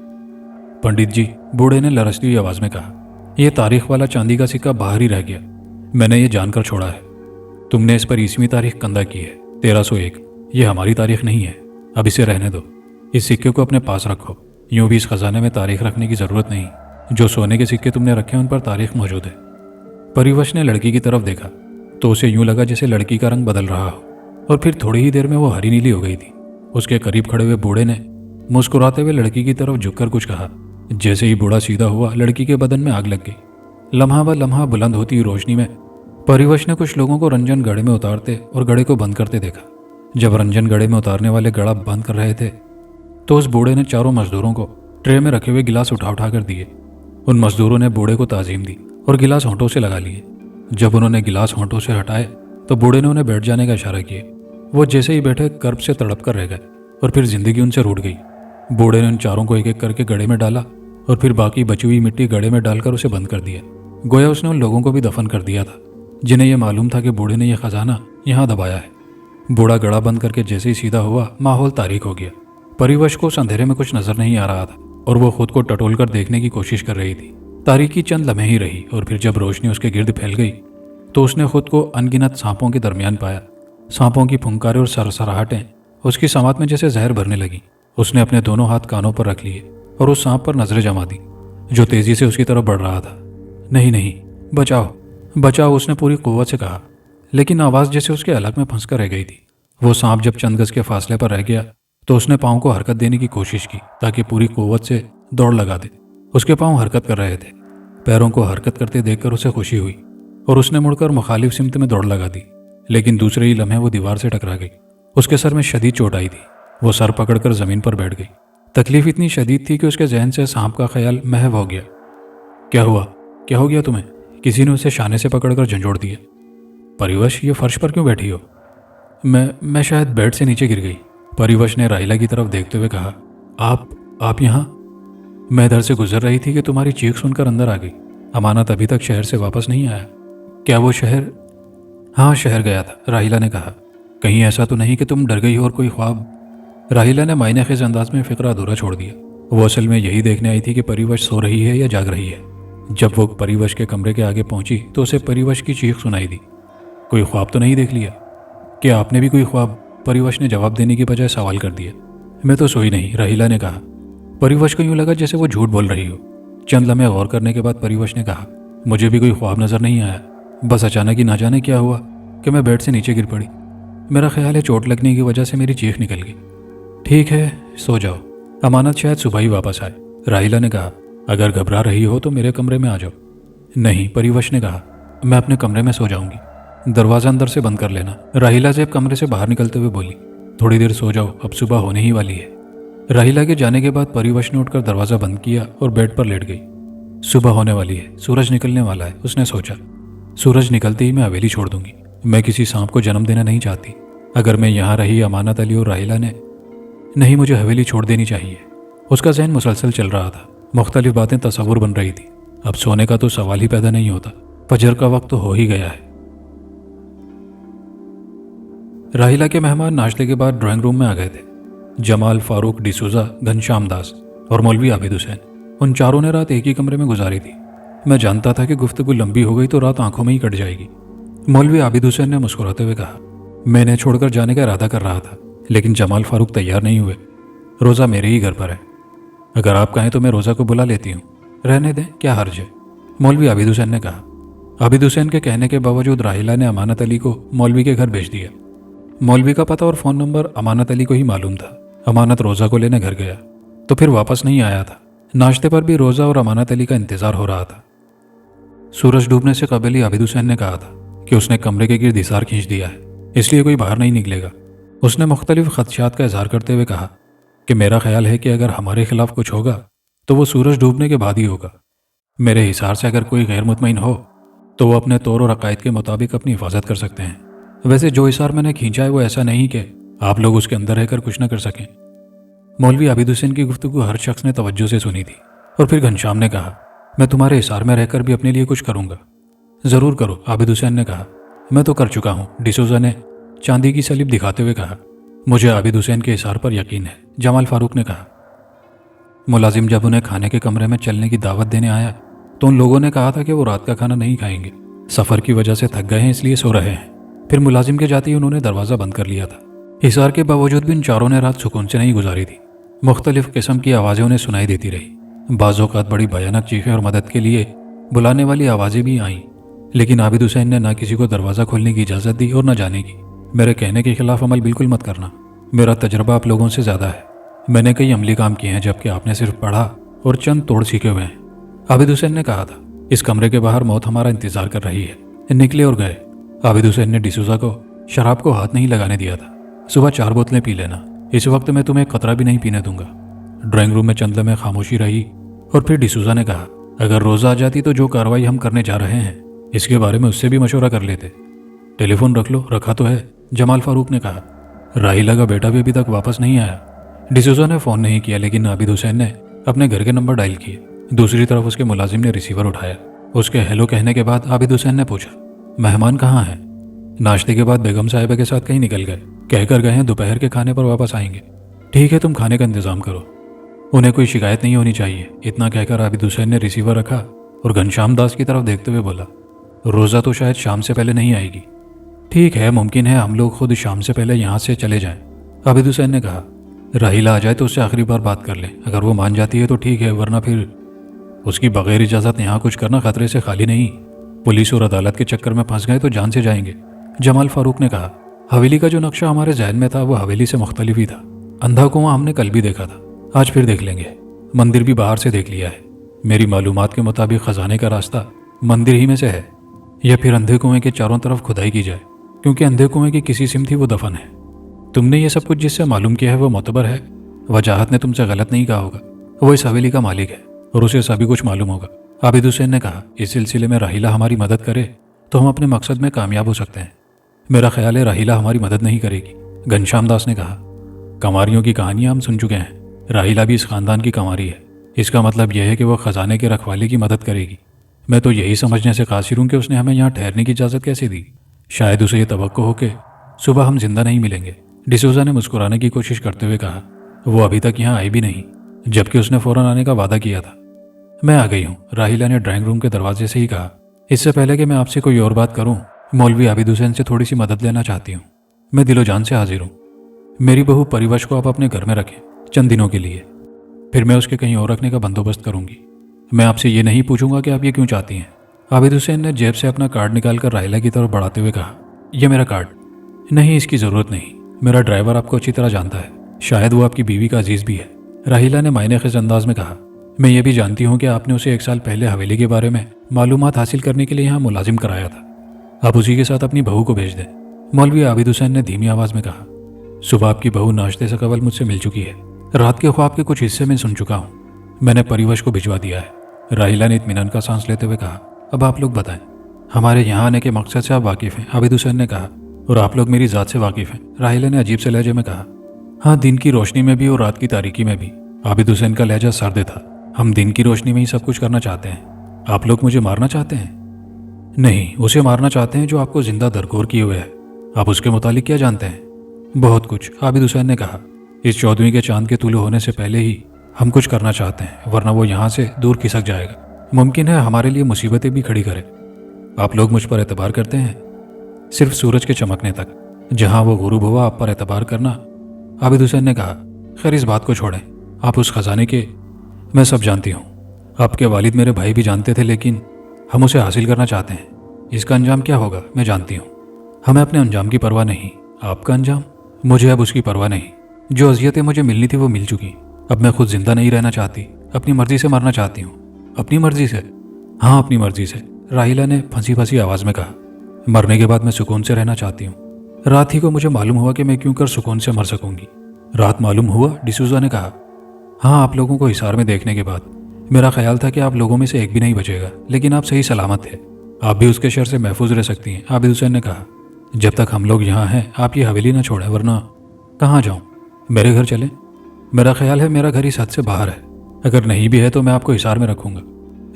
पंडित जी, बूढ़े ने लरसती हुई आवाज में कहा, यह तारीख वाला चांदी का सिक्का बाहर ही रह गया। मैंने ये जानकर छोड़ा है। तुमने इस पर 20वीं तारीख कंधा की है, 1301। ये हमारी तारीख नहीं है। अब इसे रहने दो। इस सिक्के को अपने पास रखो। यूं भी इस खजाने में तारीख रखने की जरूरत नहीं। जो सोने के सिक्के तुमने रखे हैं उन पर तारीख मौजूद है। परिवश ने लड़की की तरफ देखा तो उसे यूं लगा जैसे लड़की का रंग बदल रहा हो और फिर थोड़ी ही देर में वो हरी नीली हो गई थी। उसके करीब खड़े हुए बूढ़े ने मुस्कुराते हुए लड़की की तरफ झुककर कुछ कहा। जैसे ही बूढ़ा सीधा हुआ, लड़की के बदन में आग लग गई। लम्हा व लम्हा बुलंद होती हुई रोशनी में परिवश ने कुछ लोगों को रंजन गड्ढे में उतारते और गड्ढे को बंद करते देखा। जब रंजन गड्ढे में उतारने वाले गड्ढा बंद कर रहे थे तो उस बूढ़े ने चारों मजदूरों को ट्रे में रखे हुए गिलास उठा उठा कर दिए। उन मजदूरों ने बूढ़े को ताजीम दी और गिलास होंठों से लगा लिए। जब उन्होंने गिलास होंठों से हटाए तो बूढ़े ने उन्हें बैठ जाने का इशारा किया। वो जैसे ही बैठे कर्ब से तड़प कर रह गए और फिर जिंदगी उनसे रूठ गई। बूढ़े ने उन चारों को एक एक करके गड्ढे में डाला और फिर बाकी बची हुई मिट्टी गड्ढे में डालकर उसे बंद कर दिया। गोया उसने उन लोगों को भी दफन कर दिया था जिन्हें यह मालूम था कि बूढ़े ने यह खजाना यहाँ दबाया है। बूढ़ा गड़ा बंद करके जैसे ही सीधा हुआ, माहौल तारीक हो गया। परिवश को उस अंधेरे में कुछ नजर नहीं आ रहा था और वो खुद को टटोल कर देखने की कोशिश कर रही थी। तारीकी चंद लम्हे ही रही और फिर जब रोशनी उसके गिर्द फैल गई तो उसने खुद को अनगिनत सांपों के दरमियान पाया। सांपों की फुंकारें और सरसराहटें उसकी समात में जैसे जहर भरने लगी। उसने अपने दोनों हाथ कानों पर रख लिए और उस सांप पर नजरें जमा दी जो तेजी से उसकी तरफ बढ़ रहा था। नहीं नहीं, बचाओ बचाओ, उसने पूरी कुव्वत से कहा, लेकिन आवाज जैसे उसके अलग में फंस कर रह गई थी। वो सांप जब चंद गज के फासले पर रह गया तो उसने पाँव को हरकत देने की कोशिश की ताकि पूरी कुव्वत से दौड़ लगा दे। उसके पाँव हरकत कर रहे थे। पैरों को हरकत करते देखकर उसे खुशी हुई और उसने मुड़कर मुखालिफ सिमत में दौड़ लगा दी, लेकिन दूसरे ही लम्हे वो दीवार से टकरा गई। उसके सर में शदीद चोट आई थी। वो सर पकड़कर जमीन पर बैठ गई। तकलीफ इतनी शदीद थी कि उसके जहन से सांप का ख्याल महव हो गया। क्या हुआ? क्या हो गया तुम्हें? किसी ने उसे शाने से पकड़कर झंझोड़ दिया। परिवश, ये फर्श पर क्यों बैठी हो? मैं शायद बेड से नीचे गिर गई। परिवश ने राहिला की तरफ देखते हुए कहा। आप यहाँ? मैं इधर से गुजर रही थी कि तुम्हारी चीख सुनकर अंदर आ गई। अमानत अभी तक शहर से वापस नहीं आया। क्या वो शहर? हाँ, शहर गया था, राहिला ने कहा। कहीं ऐसा तो नहीं कि तुम डर गई हो और कोई ख्वाब? राहिला ने मायने खेज अंदाज में फिक्रा अधूरा छोड़ दिया। वो असल में यही देखने आई थी कि परिवश सो रही है या जाग रही है। जब वो परिवश के कमरे के आगे पहुंची तो उसे परिवश की चीख सुनाई दी। कोई ख्वाब तो नहीं देख लिया? क्या आपने भी कोई ख्वाब? परिवश ने जवाब देने की बजाय सवाल कर दिया। मैं तो सोई नहीं, राहिला ने कहा। परिवश को यूं लगा जैसे वो झूठ बोल रही हो। चंद लम्हे गौर करने के बाद परिवश ने कहा, मुझे भी कोई ख्वाब नजर नहीं आया। बस अचानक ही ना जाने क्या हुआ कि मैं बेड से नीचे गिर पड़ी। मेरा ख्याल है चोट लगने की वजह से मेरी चीख निकल गई। ठीक है, सो जाओ। अमानत शायद सुबह ही वापस आए। राहिला ने कहा, अगर घबरा रही हो तो मेरे कमरे में आ जाओ। नहीं, परिवश ने कहा, मैं अपने कमरे में सो जाऊंगी। दरवाज़ा अंदर से बंद कर लेना। राहिला जैब कमरे से बाहर निकलते हुए बोली, थोड़ी देर सो जाओ, अब सुबह होने ही वाली है। राहिला के जाने के बाद परिवश ने उठकर दरवाज़ा बंद किया और बेड पर लेट गई। सुबह होने वाली है, सूरज निकलने वाला है, उसने सोचा। सूरज निकलते ही मैं हवेली छोड़ दूंगी। मैं किसी सांप को जन्म देना नहीं चाहती। अगर मैं यहाँ रही, अमानत अली और राहिला ने नहीं, मुझे हवेली छोड़ देनी चाहिए। उसका जहन मुसलसल चल रहा था, मुख्तलिफ बातें तस्वुर बन रही थी। अब सोने का तो सवाल ही पैदा नहीं होता, फजर का वक्त तो हो ही गया है। राहिला के मेहमान नाश्ते के बाद ड्राइंग रूम में आ गए थे। जमाल, फारूक, डिसूजा, घनश्याम दास और मौलवी आबिद हुसैन। उन चारों ने रात एक ही कमरे में गुजारी थी। मैं जानता था कि गुफ्तगू लंबी हो गई तो रात आंखों में ही कट जाएगी। मौलवी आबिद हुसैन ने मुस्कुराते हुए कहा, मैं इन्हें छोड़कर जाने का इरादा कर रहा था, लेकिन जमाल फारूक तैयार नहीं हुए। रोज़ा मेरे ही घर पर है। अगर आप कहें तो मैं रोज़ा को बुला लेती हूँ। रहने दें, क्या हर्ज है, मौलवी आबिद हुसैन ने कहा। आबिद हुसैन के कहने के बावजूद राहिला ने अमानत अली को मौलवी के घर भेज दिया। मौलवी का पता और फ़ोन नंबर अमानत अली को ही मालूम था। अमानत रोज़ा को लेने घर गया तो फिर वापस नहीं आया था। नाश्ते पर भी रोज़ा और अमानत अली का इंतज़ार हो रहा था। सूरज डूबने से कबल ही आबिद हुसैन ने कहा था कि उसने कमरे के गिर्द हिसार खींच दिया है, इसलिए कोई बाहर नहीं निकलेगा। उसने मुख्तलिफ खदशात का इजहार करते हुए कहा कि मेरा ख्याल है कि अगर हमारे खिलाफ कुछ होगा तो वो सूरज डूबने के बाद ही होगा। मेरे हिसार से अगर कोई गैर मुतमईन हो तो वो अपने तौर और अकायद के मुताबिक अपनी हिफाजत कर सकते हैं। वैसे जो हिसार मैंने खींचा है वो ऐसा नहीं कि आप लोग उसके अंदर रहकर कुछ न कर सकें। मौलवी आबिद हुसैन की गुफ्तगू हर शख्स ने तवज्जो से सुनी थी। और फिर घनश्याम ने कहा, मैं तुम्हारे हिसार में रहकर भी अपने लिए कुछ करूंगा। ज़रूर करो, आबिद हुसैन ने कहा। मैं तो कर चुका हूँ, डिसूजा ने चांदी की सलीब दिखाते हुए कहा। मुझे आबिद हुसैन के हिसार पर यकीन है, जमाल फारूक ने कहा। मुलाजिम जब उन्हें खाने के कमरे में चलने की दावत देने आया तो उन लोगों ने कहा था कि वो रात का खाना नहीं खाएंगे, सफ़र की वजह से थक गए हैं, इसलिए सो रहे हैं। फिर मुलाजिम के जाते ही उन्होंने दरवाज़ा बंद कर लिया था। हिसार के बावजूद भी इन चारों ने रात सुकून से नहीं गुजारी थी। मुख्तलिफ किस्म की आवाज़ें उन्हें सुनाई देती रही। बाज़ औक़ात बड़ी भयानक चीखें और मदद के लिए बुलाने वाली आवाज़ें भी आईं, लेकिन आबिद हुसैन ने ना किसी को दरवाज़ा खोलने की इजाज़त दी और न जाने की। मेरे कहने के खिलाफ अमल बिल्कुल मत करना। मेरा तजर्बा आप लोगों से ज़्यादा है। मैंने कई अमली काम किए हैं, जबकि आपने सिर्फ पढ़ा और चंद तोड़ सीखे हुए हैं। आबिद हुसैन ने कहा था, इस कमरे के बाहर मौत हमारा इंतज़ार कर रही है। निकले और गए। आबिद हुसैन ने डिसूजा को शराब को हाथ नहीं लगाने दिया था। सुबह 4 बोतलें पी लेना, इस वक्त मैं तुम्हें कतरा भी नहीं पीने दूंगा। ड्राइंग रूम में चंद लम्हे खामोशी रही और फिर डिसूजा ने कहा, अगर रोज़ा आ जाती तो जो कार्रवाई हम करने जा रहे हैं इसके बारे में उससे भी मशवरा कर लेते। टेलीफोन रख लो, रखा तो है, जमाल फारूक ने कहा। राहिला का बेटा भी अभी तक वापस नहीं आया। डिसूजा ने फ़ोन नहीं किया, लेकिन आबिद हुसैन ने अपने घर के नंबर डायल किए। दूसरी तरफ उसके मुलाजिम ने रिसीवर उठाया। उसके हेलो कहने के बाद आबिद हुसैन ने पूछा, मेहमान कहाँ हैं? नाश्ते के बाद बेगम साहिबा के साथ कहीं निकल गए, कहकर गए हैं दोपहर के खाने पर वापस आएंगे। ठीक है, तुम खाने का इंतज़ाम करो, उन्हें कोई शिकायत नहीं होनी चाहिए। इतना कहकर आबिद हुसैन ने रिसीवर रखा और घनश्याम दास की तरफ देखते हुए बोला, रोज़ा तो शायद शाम से पहले नहीं आएगी। ठीक है, मुमकिन है हम लोग खुद शाम से पहले यहाँ से चले जाएं, आबिद हुसैन ने कहा। राहिला आ जाए तो उससे आखिरी बार बात कर लें, अगर वो मान जाती है तो ठीक है, वरना फिर उसकी बगैर इजाज़त यहाँ कुछ करना खतरे से खाली नहीं। पुलिस और अदालत के चक्कर में फंस गए तो जान से जाएंगे, जमाल फारूक ने कहा। हवेली का जो नक्शा हमारे जहन में था वो हवेली से मुख्तलिफ ही था। अंधा कुआं हमने कल भी देखा था, आज फिर देख लेंगे। मंदिर भी बाहर से देख लिया है। मेरी मालूमात के मुताबिक खजाने का रास्ता मंदिर ही में से है, या फिर अंधे कुएं के चारों तरफ खुदाई की जाए, क्योंकि अंधे कुएं की किसी सिमत ही वो दफन है। तुमने ये सब कुछ जिससे मालूम किया है वो मोतबर है। वजाहत ने तुमसे गलत नहीं कहा होगा। वो इस हवेली का मालिक है और उसे सभी कुछ मालूम होगा, आबिद हुसैन ने कहा। इस सिलसिले में राहिला हमारी मदद करे तो हम अपने मकसद में कामयाब हो सकते हैं। मेरा ख्याल है राहिला हमारी मदद नहीं करेगी, घनश्याम दास ने कहा। कंवारियों की कहानियां हम सुन चुके हैं, राहिला भी इस खानदान की कंवारी है। इसका मतलब यह है कि वह खजाने के रखवाले की मदद करेगी। मैं तो यही समझने से कासिर हूं कि उसने हमें यहाँ ठहरने की इजाज़त कैसे दी। शायद उसे यह तवक्को हो कि सुबह हम जिंदा नहीं मिलेंगे, डिसूजा ने मुस्कुराने की कोशिश करते हुए कहा। वो अभी तक यहाँ आई भी नहीं, जबकि उसने फ़ौरन आने का वादा किया था। मैं आ गई हूँ, राहिला ने ड्राइंग रूम के दरवाजे से ही कहा। इससे पहले कि मैं आपसे कोई और बात करूँ, मौलवी आबिद हुसैन से थोड़ी सी मदद लेना चाहती हूँ। मैं दिलो जान से हाजिर हूँ। मेरी बहू परिवश को आप अपने घर में रखें चंद दिनों के लिए, फिर मैं उसके कहीं और रखने का बंदोबस्त करूंगी। मैं आपसे ये नहीं पूछूंगा कि आप ये क्यों चाहती हैं। आबिद हुसैन ने जेब से अपना कार्ड निकालकर राहिला की तरफ बढ़ाते हुए कहा, यह मेरा कार्ड। नहीं, इसकी ज़रूरत नहीं। मेरा ड्राइवर आपको अच्छी तरह जानता है, शायद वो आपकी बीवी का अजीज़ भी है। राहिला ने मायनेखेज अंदाज में कहा, मैं ये भी जानती हूँ कि आपने उसे 1 साल पहले हवेली के बारे में मालूमात हासिल करने के लिए यहाँ मुलाजिम कराया था। आप उसी के साथ अपनी बहू को भेज दें। मौलवी आबिद हुसैन ने धीमी आवाज में कहा, सुबह आपकी बहू नाश्ते से कबल मुझसे मिल चुकी है। रात के ख्वाब के कुछ हिस्से में सुन चुका हूँ। मैंने परिवश को भिजवा दिया है। राहिला ने इत्मीनान का सांस लेते हुए कहा, अब आप लोग बताएं, हमारे यहाँ आने के मकसद से आप वाकिफ हैं? आबिद हुसैन ने कहा, और आप लोग मेरी ज़ात से वाकिफ हैं? राहिला ने अजीब से लहजे में कहा, हाँ, दिन की रोशनी में भी और रात की तारीकी में भी। आबिद हुसैन का लहजा सर्द था। हम दिन की रोशनी में ही सब कुछ करना चाहते हैं। आप लोग मुझे मारना चाहते हैं? नहीं, उसे मारना चाहते हैं जो आपको जिंदा दरकोर किए हुए है। आप उसके मुतालिक क्या जानते हैं? बहुत कुछ, आबिद हुसैन ने कहा। इस 14वीं के चांद के तुलू होने से पहले ही हम कुछ करना चाहते हैं, वरना वो यहाँ से दूर खिसक जाएगा। मुमकिन है हमारे लिए मुसीबतें भी खड़ी करे। आप लोग मुझ पर एतबार करते हैं? सिर्फ सूरज के चमकने तक। जहाँ वो गुरूब हुआ आप पर एतबार करना। आबिद हुसैन ने कहा, खैर इस बात को छोड़ें। आप उस खजाने के, मैं सब जानती हूँ। आपके वालिद मेरे भाई भी जानते थे, लेकिन हम उसे हासिल करना चाहते हैं। इसका अंजाम क्या होगा मैं जानती हूँ। हमें अपने अंजाम की परवाह नहीं। आपका अंजाम? मुझे अब उसकी परवाह नहीं। जो अजियतें मुझे मिलनी थी वो मिल चुकी। अब मैं खुद जिंदा नहीं रहना चाहती, अपनी मर्जी से मरना चाहती हूँ। अपनी मर्जी से? हाँ, अपनी मर्जी से, राहिला ने फंसी फंसी आवाज में कहा। मरने के बाद मैं सुकून से रहना चाहती हूँ। रात ही को मुझे मालूम हुआ कि मैं क्यों कर सुकून से मर सकूंगी। रात मालूम हुआ? डिसूजा ने कहा। हाँ, आप लोगों को हिसार में देखने के बाद मेरा ख्याल था कि आप लोगों में से एक भी नहीं बचेगा, लेकिन आप सही सलामत थे। आप भी उसके शर से महफूज रह सकती हैं। आबिद हुसैन ने कहा, जब तक हम लोग यहाँ हैं आप ये हवेली ना छोड़ें, वरना कहाँ जाऊँ? मेरे घर चलें? मेरा ख्याल है मेरा घर इस हद से बाहर है। अगर नहीं भी है तो मैं आपको हिसार में रखूंगा।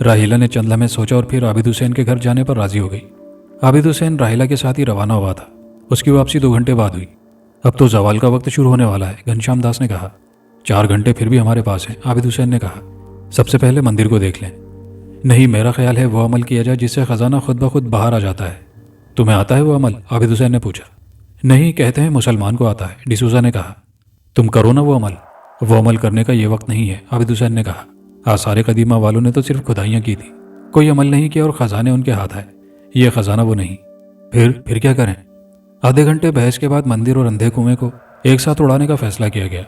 राहिला ने चंद लम्हे सोचा और फिर आबिद हुसैन के घर जाने पर राजी हो गई। आबिद हुसैन राहिला के साथ ही रवाना हुआ था। उसकी वापसी 2 घंटे बाद हुई। अब तो जवाल का वक्त शुरू होने वाला है, घनश्याम दास ने कहा। 4 घंटे फिर भी हमारे पास हैं, आबिद हुसैन ने कहा। सबसे पहले मंदिर को देख लें। नहीं, मेरा ख्याल है वो अमल किया जाए जिससे खजाना खुद ब खुद बाहर आ जाता है। तुम्हें आता है वो अमल? आबिद हुसैन ने पूछा। नहीं, कहते हैं मुसलमान को आता है, डिसूजा ने कहा। तुम करो ना वो अमल। वो अमल करने का ये वक्त नहीं है, आबिद हुसैन ने कहा। आसारे कदीमा वालों ने तो सिर्फ खुदाइयाँ की थी, कोई अमल नहीं किया और खजाने उनके हाथ आए। ये खजाना वो नहीं। फिर क्या करें? आधे घंटे बहस के बाद मंदिर और अंधे कुएं को एक साथ उड़ाने का फैसला किया गया।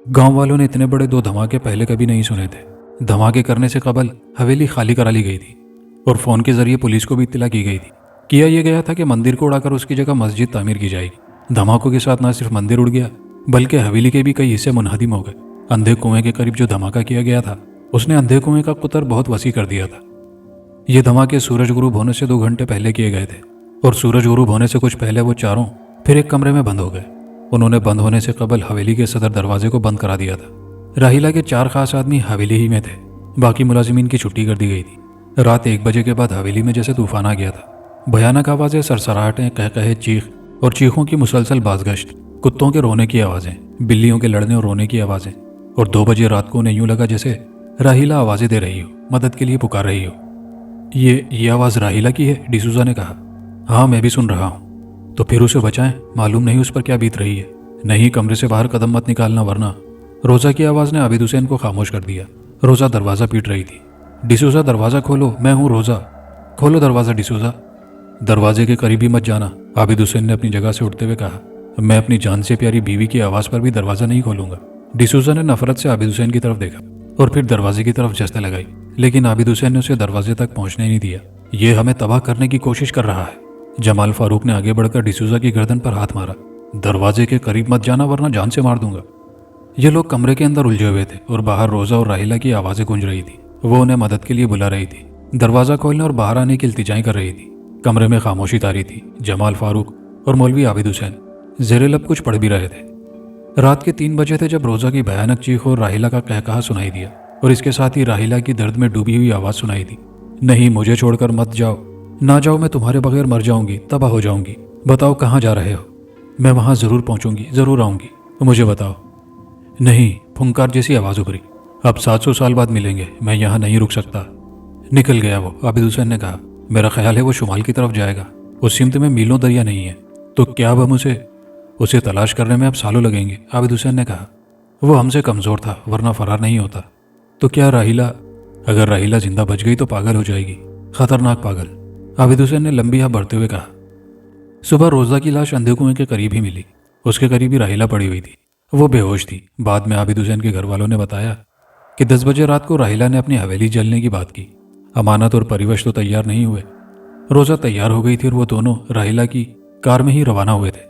गांव वालों ने इतने बड़े 2 धमाके पहले कभी नहीं सुने थे। धमाके करने से कबल हवेली खाली करा ली गई थी और फोन के जरिए पुलिस को भी इत्तला की गई थी। किया यह गया था कि मंदिर को उड़ाकर उसकी जगह मस्जिद तामीर की जाएगी। धमाकों के साथ न सिर्फ मंदिर उड़ गया, बल्कि हवेली के भी कई हिस्से मुनहदिम हो गए। अंधे कुएं के करीब जो धमाका किया गया था उसने अंधे कुएं का कुतर बहुत वसी कर दिया था। ये धमाके सूरज गुरूब होने से 2 घंटे पहले किए गए थे और सूरज गुरूब होने से कुछ पहले वो चारों फिर एक कमरे में बंद हो गए। उन्होंने बंद होने से कबल हवेली के सदर दरवाजे को बंद करा दिया था। राहिला के 4 खास आदमी हवेली ही में थे, बाकी मुलाजिमीन की छुट्टी कर दी गई थी। रात 1 बजे के बाद हवेली में जैसे तूफान आ गया था। भयानक आवाजें, सरसराहटें, कहकहे, चीख और चीखों की मुसलसल बाजगश्त, कुत्तों के रोने की आवाजें, बिल्लियों के लड़ने और रोने की आवाजें। और 2 बजे रात को उन्हें यूं लगा जैसे राहिला आवाजें दे रही हो, मदद के लिए पुकार रही हो। ये आवाज राहिला की है, डिसूजा ने कहा। हाँ, मैं भी सुन रहा हूँ। तो फिर उसे बचाएं, मालूम नहीं उस पर क्या बीत रही है। नहीं, कमरे से बाहर कदम मत निकालना, वरना। रोजा की आवाज ने आबिद हुसैन को खामोश कर दिया। रोजा दरवाजा पीट रही थी। डिसूजा, दरवाजा खोलो, मैं हूँ रोजा। खोलो दरवाजा डिसूजा। दरवाजे के करीब ही मत जाना, आबिद हुसैन ने अपनी जगह से उठते हुए कहा। मैं अपनी जान से प्यारी बीवी की आवाज पर भी दरवाजा नहीं खोलूंगा। डिसूजा ने नफरत से आबिद हुसैन की तरफ देखा और फिर दरवाजे की तरफ जस्ते लगाई, लेकिन आबिद हुसैन ने उसे दरवाजे तक पहुंचने नहीं दिया। ये हमें तबाह करने की कोशिश कर रहा है। जमाल फारूक ने आगे बढ़कर डिसूजा की गर्दन पर हाथ मारा। दरवाजे के करीब मत जाना, वरना जान से मार दूंगा। ये लोग कमरे के अंदर उलझे हुए थे और बाहर रोजा और राहिला की आवाजें गूंज रही थी। वो उन्हें मदद के लिए बुला रही थी, दरवाजा खोलने और बाहर आने की इल्तिजाएं कर रही थी। कमरे में खामोशी तारी थी। जमाल फारूक और मौलवी आबिद हुसैन जेरे लब कुछ पढ़ भी रहे थे। रात के 3 बजे थे जब रोजा की भयानक चीख और राहिला का कहकहा सुनाई दिया, और इसके साथ ही राहिला की दर्द में डूबी हुई आवाज सुनाई दी। नहीं, मुझे छोड़कर मत जाओ। ना जाओ, मैं तुम्हारे बगैर मर जाऊंगी, तबाह हो जाऊंगी। बताओ कहाँ जा रहे हो? मैं वहां जरूर पहुंचूंगी, जरूर आऊंगी, मुझे बताओ। नहीं, फुंकार जैसी आवाज उभरी। अब 700 साल बाद मिलेंगे, मैं यहाँ नहीं रुक सकता। निकल गया वो, आबिद हुसैन ने कहा। मेरा ख्याल है वो शुमाल की तरफ जाएगा। उस सिमत में मीलों दरिया नहीं है। तो क्या अब हम उसे तलाश करने में अब सालों लगेंगे, आबिद हुसैन ने कहा। वो हमसे कमजोर था, वरना फरार नहीं होता। तो क्या राहिला? अगर राहिला जिंदा बच गई तो पागल हो जाएगी, खतरनाक पागल, आबिद हुसैन ने लंबी आह भरते हुए कहा। सुबह रोजा की लाश अंधे कुएं के करीब ही मिली। उसके करीब ही राहिला पड़ी हुई थी। वो बेहोश थी। बाद में आबिद हुसैन के घर वालों ने बताया कि 10 बजे रात को राहिला ने अपनी हवेली जलने की बात की। अमानत और परिवश तो तैयार नहीं हुए। रोज़ा तैयार हो गई थी और वो दोनों राहिला की कार में ही रवाना हुए थे।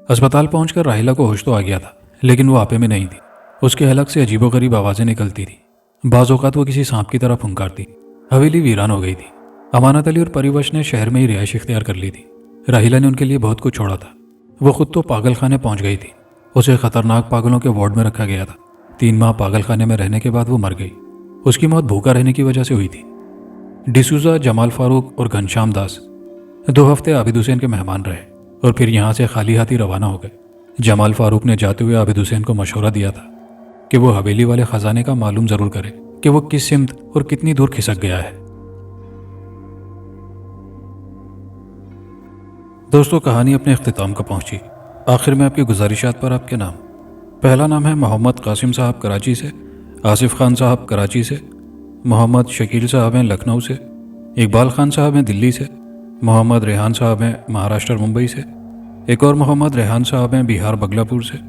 अस्पताल पहुंचकर राहिला को होश तो आ गया था, लेकिन वो आपे में नहीं थी। उसके हलक से अजीबोगरीब आवाज़ें निकलती थी। बाज़ औक़ात वो किसी सांप की तरह फुंकारती। हवेली वीरान हो गई थी। अमानत अली और परिवश ने शहर में ही रिहाइश इख्तियार कर ली थी। राहिला ने उनके लिए बहुत कुछ छोड़ा था। वो खुद तो पागल खाने पहुंच गई थी। उसे खतरनाक पागलों के वार्ड में रखा गया था। 3 माह पागल खाने में रहने के बाद वो मर गई। उसकी मौत भूखा रहने की वजह से हुई थी। डिसूजा, जमाल फारूक और घनश्याम दास 2 हफ्ते आबिद हुसैन के मेहमान रहे और फिर यहाँ से खाली हाथ ही रवाना हो गए। जमाल फारूक ने जाते हुए आबिद हुसैन को मशवरा दिया था कि वो हवेली वाले खजाने का मालूम जरूर करे कि वो किस सिमत और कितनी दूर खिसक गया है। दोस्तों, कहानी अपने इख्तिताम को पहुंची। आखिर में आपकी गुजारिशात पर आपके नाम। पहला नाम है मोहम्मद कासिम साहब कराची से, आसिफ खान साहब कराची से, मोहम्मद शकील साहब हैं लखनऊ से, इकबाल खान साहब हैं दिल्ली से, मोहम्मद रेहान साहब हैं महाराष्ट्र मुंबई से, एक और मोहम्मद रेहान साहब हैं बिहार बगलापुर से,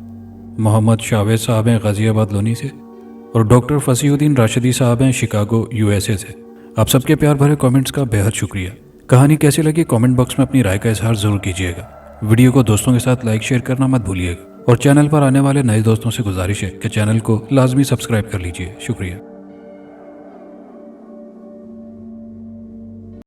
मोहम्मद शावेद साहब हैं गाज़ियाबाद लोनी से और डॉक्टर फसीउद्दीन राशिदी साहब हैं शिकागो यूएसए से। आप सबके प्यार भरे कमेंट्स का बेहद शुक्रिया। कहानी कैसी लगी कमेंट बॉक्स में अपनी राय का इजहार जरूर कीजिएगा। वीडियो को दोस्तों के साथ लाइक शेयर करना मत भूलिएगा और चैनल पर आने वाले नए दोस्तों से गुजारिश है कि चैनल को लाजमी सब्सक्राइब कर लीजिए। शुक्रिया।